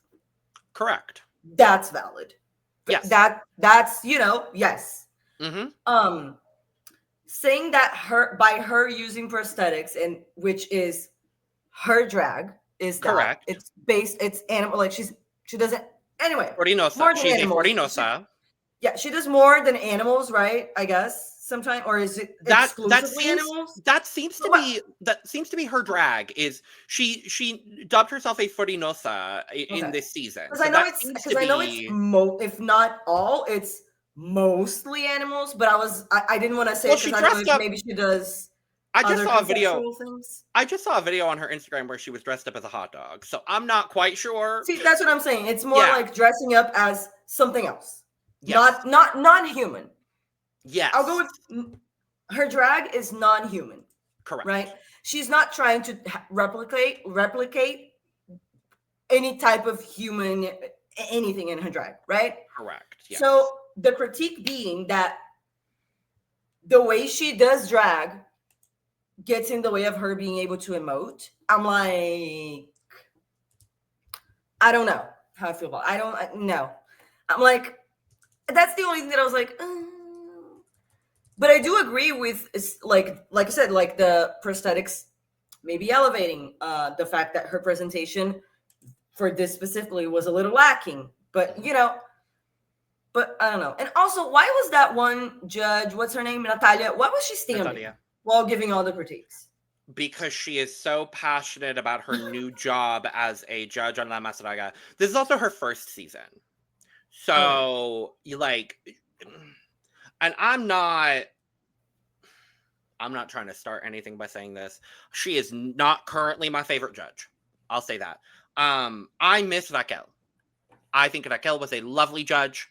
Correct. That's valid. Yes. That's, yes. Mm-hmm. Saying that by her using prosthetics, and which is her drag, is correct. That it's animal, like she doesn't anyway. Fortinosa. She's a Fortinosa. Yeah, she does more than animals, right? I guess sometimes, or is it exclusively animals? That seems to be her drag. Is she dubbed herself a Fortinosa in this season? Because I know it's if not all, it's mostly animals. But I didn't want to say because I don't know if maybe she does. I just saw a video on her Instagram where she was dressed up as a hot dog. So I'm not quite sure. See, that's what I'm saying. It's more like dressing up as something else. Yes. Not non-human. Yes. I'll go with her drag is non-human. Correct. Right? She's not trying to replicate any type of human anything in her drag, right? Correct. Yes. So the critique being that the way she does drag gets in the way of her being able to emote. I'm like, I don't know how I feel about it. I don't know. I'm like, that's the only thing that I was like, But I do agree with, like I said, like the prosthetics maybe elevating the fact that her presentation for this specifically was a little lacking. But, but I don't know. And also, why was that one judge, what's her name, Natalia, why was she standing while giving all the critiques? Because she is so passionate about her new job as a judge on La Más Draga. This is also her first season. So, and I'm not trying to start anything by saying this. She is not currently my favorite judge. I'll say that. I miss Raquel. I think Raquel was a lovely judge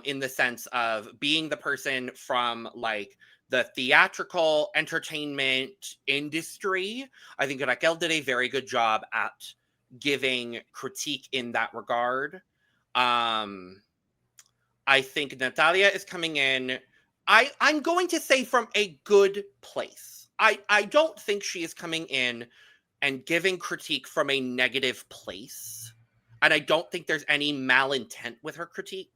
in the sense of being the person from, like, the theatrical entertainment industry. I think Raquel did a very good job at giving critique in that regard. I think Natalia is coming in. I'm going to say from a good place. I don't think she is coming in and giving critique from a negative place. And I don't think there's any malintent with her critique.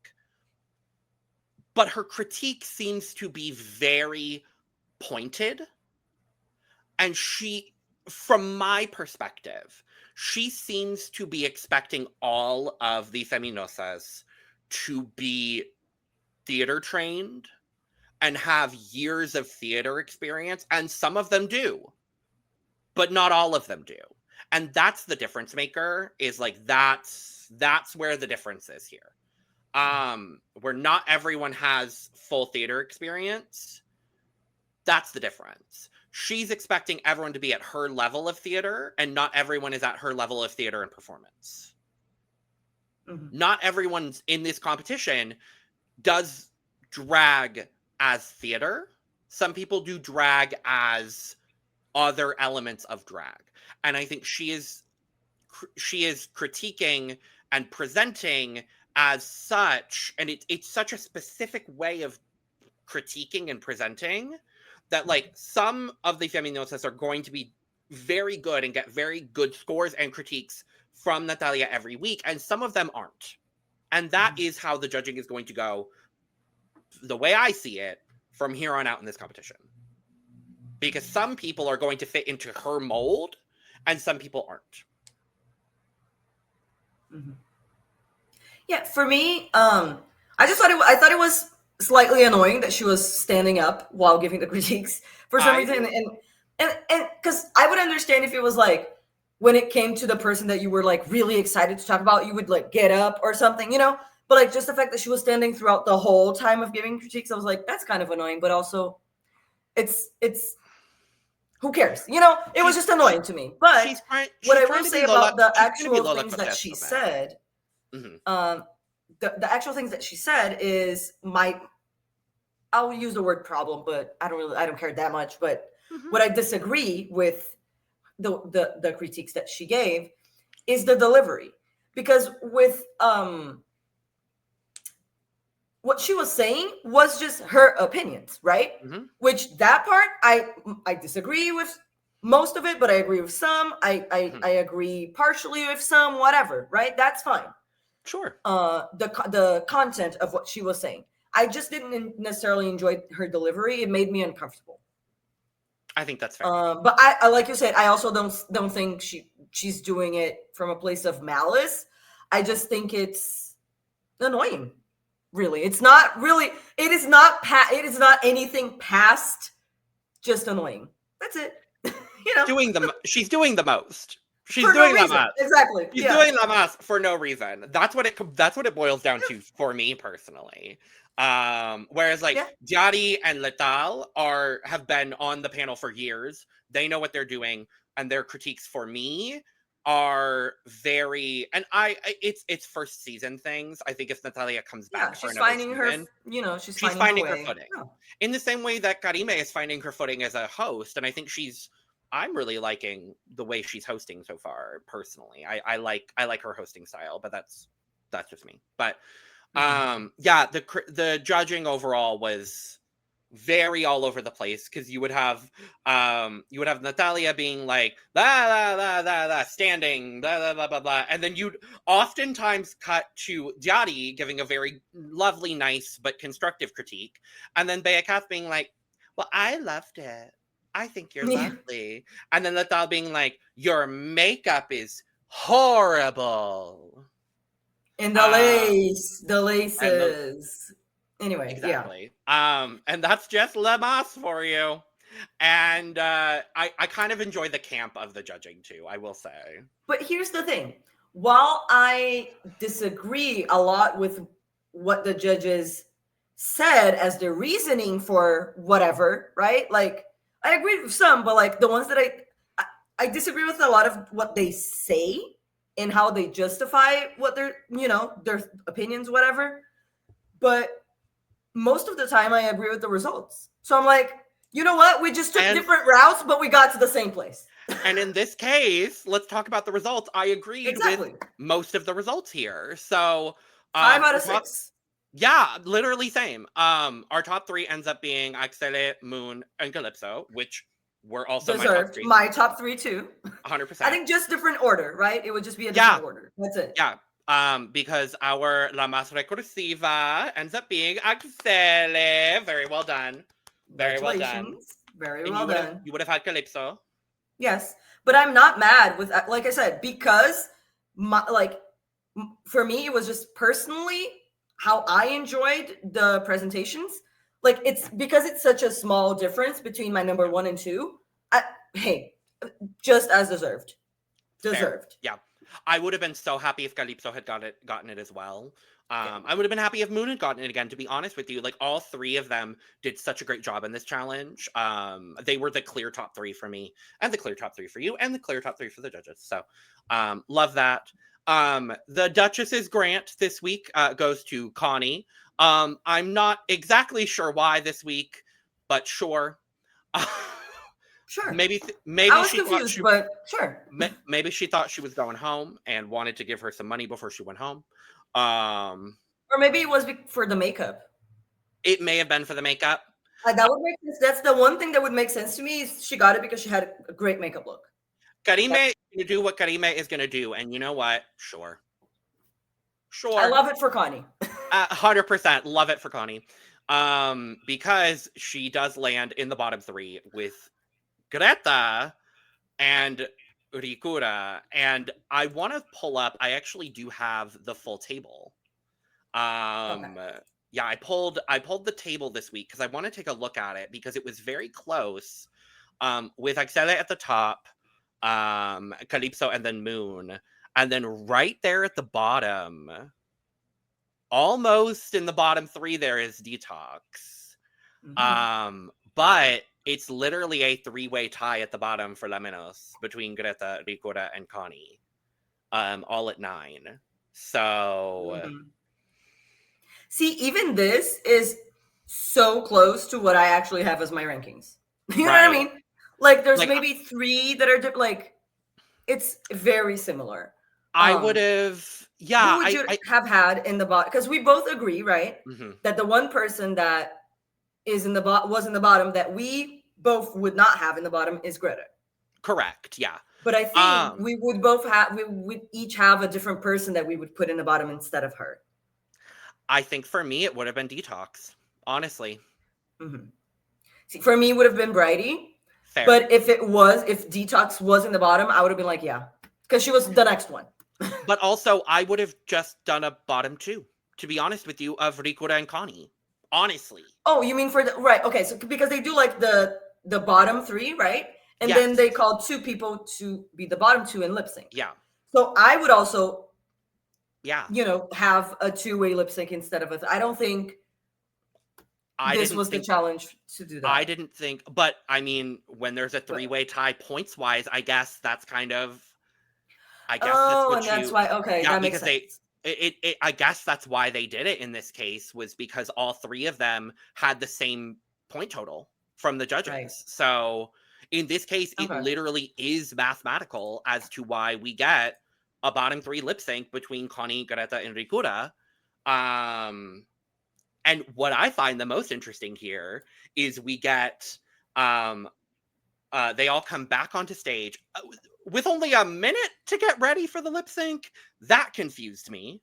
But her critique seems to be very pointed. And from my perspective, she seems to be expecting all of the Feminosas to be theater trained and have years of theater experience. And some of them do, but not all of them do. And that's the difference maker, is like, that's where the difference is here. Where not everyone has full theater experience. That's the difference. She's expecting everyone to be at her level of theater, and not everyone is at her level of theater and performance. Mm-hmm. Not everyone in this competition does drag as theater. Some people do drag as other elements of drag. And I think she is critiquing and presenting as such, and it's such a specific way of critiquing and presenting that, like, some of the Feminosas are going to be very good and get very good scores and critiques from Natalia every week, and some of them aren't. And that is how the judging is going to go, the way I see it, from here on out in this competition. Because some people are going to fit into her mold and some people aren't. Mm-hmm. Yeah, for me, I thought it was slightly annoying that she was standing up while giving the critiques for some reason, and because I would understand if it was like when it came to the person that you were like really excited to talk about, you would like get up or something, you know. But like just the fact that she was standing throughout the whole time of giving critiques, I was like, that's kind of annoying. But also, it's who cares, you know? It was just annoying to me. But what I will say about the actual things that she said. Mm-hmm. The actual things that she said is I'll use the word problem, but I don't care that much. But what I disagree with the critiques that she gave is the delivery, because with what she was saying was just her opinions, right? Mm-hmm. Which that part I disagree with most of it, but I agree with some. I agree partially with some, whatever, right? That's fine. Sure. The content of what she was saying, I just didn't necessarily enjoy her delivery. It made me uncomfortable. I think that's fair. But I like you said, I also don't think she's doing it from a place of malice. I just think it's annoying. Really, it's not really. It is not anything past just annoying. That's it. You know, she's doing the most. She's for doing no the most. Exactly. She's doing the most for no reason. That's what it boils down to for me personally. Whereas like Jari and Letal have been on the panel for years. They know what they're doing, and their critiques for me are very, and it's first season things. I think if Natalia comes back for another season, she's finding her way. footing. Yeah. In the same way that Karime is finding her footing as a host, and I think I'm really liking the way she's hosting so far. Personally, I like her hosting style, but that's just me. But the judging overall was very all over the place, because you would have Natalia being like blah, blah, blah, blah, standing blah, blah, blah, blah, blah, and then you'd oftentimes cut to Jari giving a very lovely, nice but constructive critique, and then Bea Kath being like, well, I loved it. I think you're lovely. And then Letal being like, your makeup is horrible. And the laces. Anyway, exactly. Yeah. And that's just Le Mas for you. And I kind of enjoy the camp of the judging too, I will say. But here's the thing. While I disagree a lot with what the judges said as their reasoning for whatever, right? Like, I agree with some, but like the ones that I disagree with a lot of what they say and how they justify what their opinions, whatever. But most of the time I agree with the results. So I'm like, you know what? We just took different routes, but we got to the same place. And in this case, let's talk about the results. I agreed with most of the results here. So 5 out of 6. Yeah, literally same. Our top 3 ends up being Axelle, Moon, and Calypso, which were also deserved. My top 3 too. 100%. I think just different order, right? It would just be a different order. That's it. Yeah. Because our La Más Recursiva ends up being Axelle. Very well done. Very well done. Very well done. You would have had Calypso. Yes, but I'm not mad with, like I said, because for me, it was just personally how I enjoyed the presentations. Like, it's because it's such a small difference between my number 1 and 2. Just as deserved. Deserved. Fair. Yeah. I would have been so happy if Calypso had gotten it as well. I would have been happy if Moon had gotten it again, to be honest with you. Like, all 3 of them did such a great job in this challenge. They were the clear top 3 for me, and the clear top 3 for you, and the clear top 3 for the judges. So, love that. The Duchess's grant this week goes to Konny. I'm not exactly sure why this week, but sure. Sure. Maybe I was confused, but sure. Maybe she thought she was going home and wanted to give her some money before she went home. Or maybe it was for the makeup. It may have been for the makeup. That would make sense. That's the one thing that would make sense to me. Is she got it because she had a great makeup look. Karime is going to do what Karime is going to do, and you know what? Sure. I love it for Konny. 100% love it for Konny. Because she does land in the bottom 3 with Greta and Ricura, and I want to pull up. I actually do have the full table. Yeah, I pulled the table this week because I want to take a look at it because it was very close. With Axelle at the top, Calypso, and then Moon, and then right there at the bottom, almost in the bottom 3, there is Deetox. But it's literally a 3-way tie at the bottom for Feminosas between Greta, Ricura, and Konny, all at 9. So, see, even this is so close to what I actually have as my rankings. You know what I mean? Like, there's maybe 3 that are like, it's very similar. I would have, yeah. Who would you have had in the bottom? Because we both agree, right, that the one person that is in the was in the bottom that we both would not have in the bottom is Greta. Correct. Yeah. But I think we would both have, we would each have a different person that we would put in the bottom instead of her. I think for me, it would have been Deetox, honestly. See, for me, it would have been Brighty. Fair. But if Deetox was in the bottom, I would have been like, yeah, because she was the next one. But also, I would have just done a bottom 2, to be honest with you, of Ricura and Konny. Honestly. Oh, you mean for the right? Okay, so because they do like the bottom 3, right? And then they call 2 people to be the bottom 2 in lip sync. Yeah. So I would also, yeah, have a 2-way lip sync instead of I don't think this was the challenge to do that. I didn't think, but I mean, when there's a 3-way tie points wise, I guess that's kind of. I guess that's what that's why. Okay, yeah, that makes sense. I guess that's why they did it in this case, was because all 3 of them had the same point total from the judges. Right. So in this case, it literally is mathematical as to why we get a bottom 3 lip sync between Konny, Greta, and Ricura. And what I find the most interesting here is we get they all come back onto stage with only a minute to get ready for the lip sync. That confused me.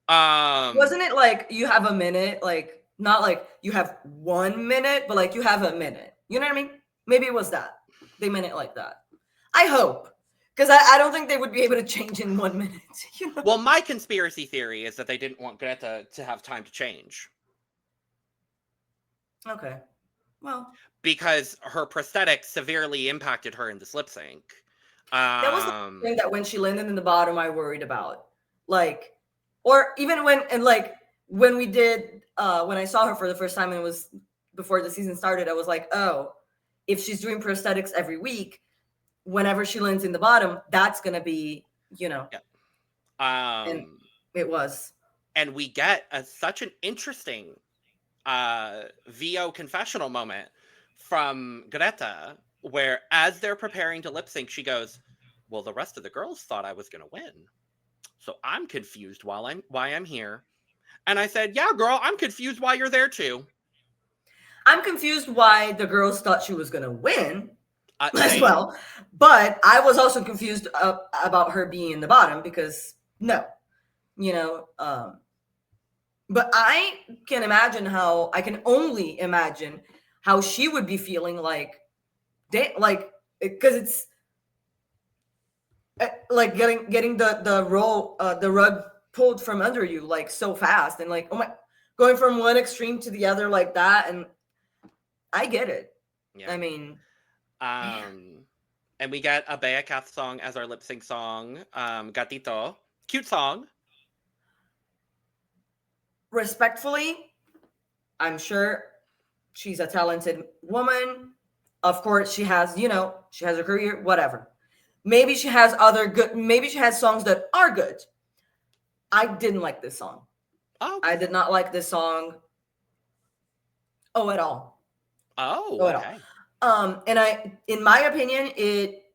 Wasn't it like you have a minute, like not like you have 1 minute, but like you have a minute? You know what I mean? Maybe it was that. They meant it like that. I hope. Because I don't think they would be able to change in 1 minute. You know? Well, my conspiracy theory is that they didn't want Greta to have time to change. Okay. Well. Because her prosthetic severely impacted her in this lip sync. That was the thing that when she landed in the bottom, I worried about. Like, or even when we did, when I saw her for the first time and it was before the season started, I was like, oh, if she's doing prosthetics every week, whenever she lands in the bottom, that's going to be, Yeah. And it was. And we get such an interesting VO confessional moment from Greta, where as they're preparing to lip sync, she goes, well, the rest of the girls thought I was going to win. So I'm confused why I'm here. And I said, yeah, girl, I'm confused why you're there too. I'm confused why the girls thought she was going to win as well. But I was also confused about her being in the bottom because no, but I can only imagine how she would be feeling because it's like getting the rug pulled from under you like so fast and like, oh my, going from one extreme to the other like that. And I get it. Yeah. I mean, and we get a Bea Cath song as our lip sync song. Gatito, cute song. Respectfully, I'm sure she's a talented woman. Of course, she has a career, whatever. Maybe she has songs that are good. I didn't like this song. Oh. I did not like this song. At all. Okay. At all. And in my opinion, it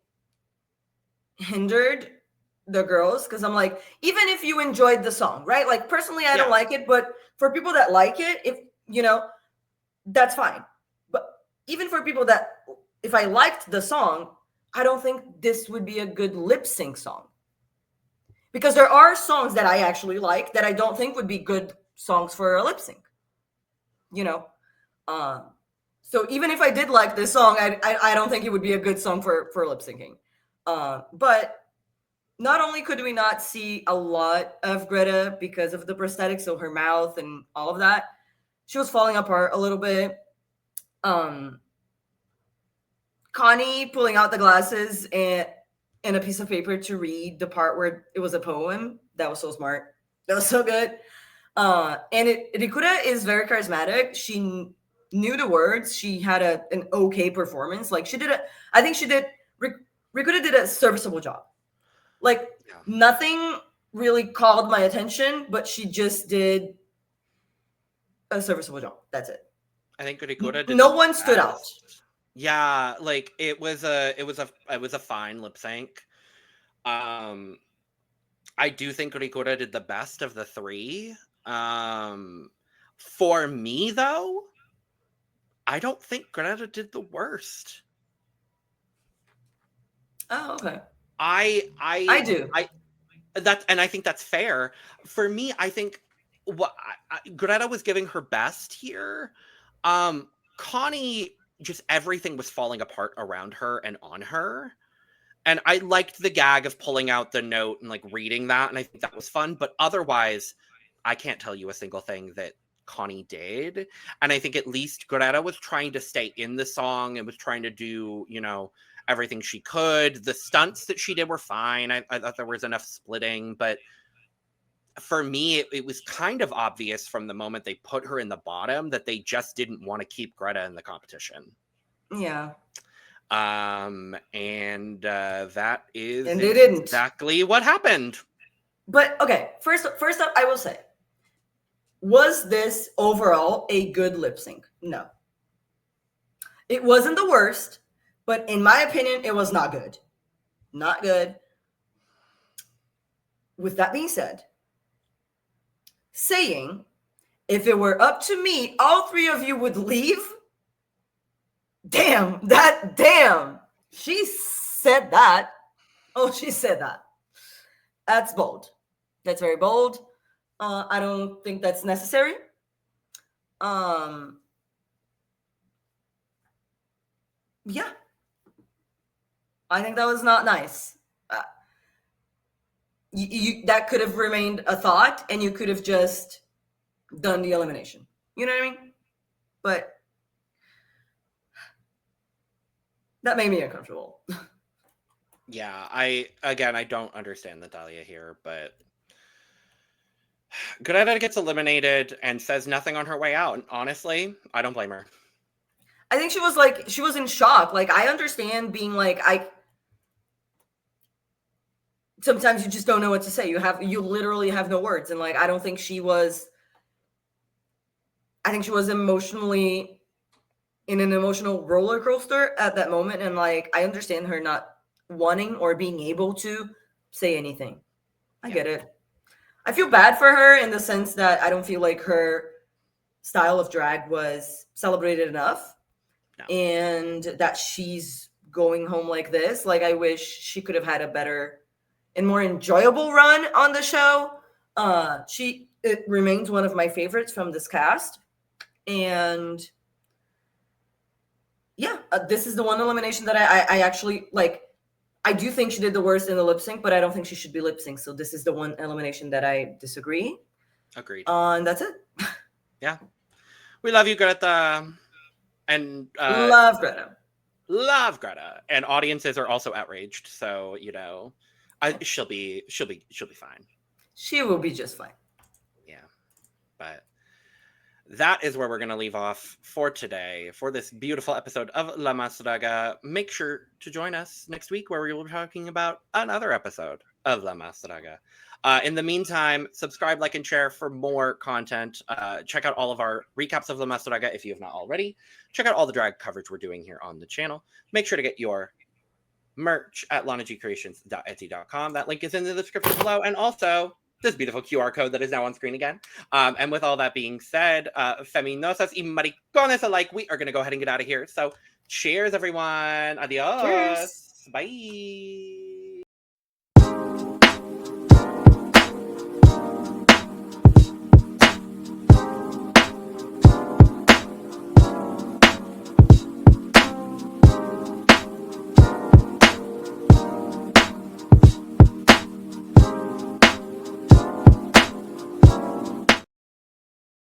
hindered the girls because I'm like, even if you enjoyed the song, right? Like personally, I don't like it, but for people that like it, that's fine. But even for people that, if I liked the song, I don't think this would be a good lip sync song. Because there are songs that I actually like that I don't think would be good songs for a lip sync. you know. So even if I did like this song, I don't think it would be a good song for lip syncing. But not only could we not see a lot of Greta because of the prosthetics, so her mouth and all of that, she was falling apart a little bit. Konny pulling out the glasses and a piece of paper to read the part where it was a poem. That was so smart. That was so good. And Ricura is very charismatic. She knew the words. She had an okay performance. Like Ricura did a serviceable job. Like nothing really called my attention, but she just did a serviceable job. That's it. I think Ricura did no one stood out. Yeah, like it was a fine lip sync. I do think Ricura did the best of the three. For me though, I don't think Greta did the worst. Oh, okay. I do. I think that's fair. For me, I think Greta was giving her best here. Konny, just everything was falling apart around her and on her. And I liked the gag of pulling out the note and like reading that, and I think that was fun. But otherwise, I can't tell you a single thing that Konny did. And I think at least Greta was trying to stay in the song and was trying to do, everything she could. The stunts that she did were fine. I thought there was enough splitting, but for me, it was kind of obvious from the moment they put her in the bottom that they just didn't want to keep Greta in the competition. Yeah. And that is and they didn't. Exactly what happened. But okay, first up, I will say, was this overall a good lip sync? No. It wasn't the worst, but in my opinion, it was not good. Not good. With that being said, saying, if it were up to me, all three of you would leave. Damn. She said that. Oh, she said that. That's bold. That's very bold. I don't think that's necessary. Yeah. I think that was not nice. That could have remained a thought, and you could have just done the elimination. You know what I mean? But that made me uncomfortable. Yeah, I don't understand the Dahlia here, but Greta gets eliminated and says nothing on her way out. And honestly, I don't blame her. I think she was in shock. Like, I understand being like, sometimes you just don't know what to say. You literally have no words. And like, I think she was emotionally in an emotional roller coaster at that moment. And like, I understand her not wanting or being able to say anything. I get it. I feel bad for her in the sense that I don't feel like her style of drag was celebrated enough. No. And that she's going home like this. Like, I wish she could have had a better and more enjoyable run on the show. It remains one of my favorites from this cast. And yeah, this is the one elimination that I actually like. I do think she did the worst in the lip sync, but I don't think she should be lip sync. So this is the one elimination that I disagree. Agreed. And that's it. Yeah. We love you, Greta. And love Greta. Love Greta. And audiences are also outraged. So, she'll be fine. She will be just fine. Yeah. But that is where we're going to leave off for today, for this beautiful episode of La Más Draga. Make sure to join us next week where we will be talking about another episode of La Más Draga. In the meantime, subscribe, like, and share for more content. Check out all of our recaps of La Más Draga if you have not already. Check out all the drag coverage we're doing here on the channel. Make sure to get your merch at lanagcreations.etsy.com. That link is in the description below. And also this beautiful QR code that is now on screen again. And with all that being said, Feminosas y maricones alike, we are going to go ahead and get out of here. So cheers, everyone. Adios. Cheers. Bye.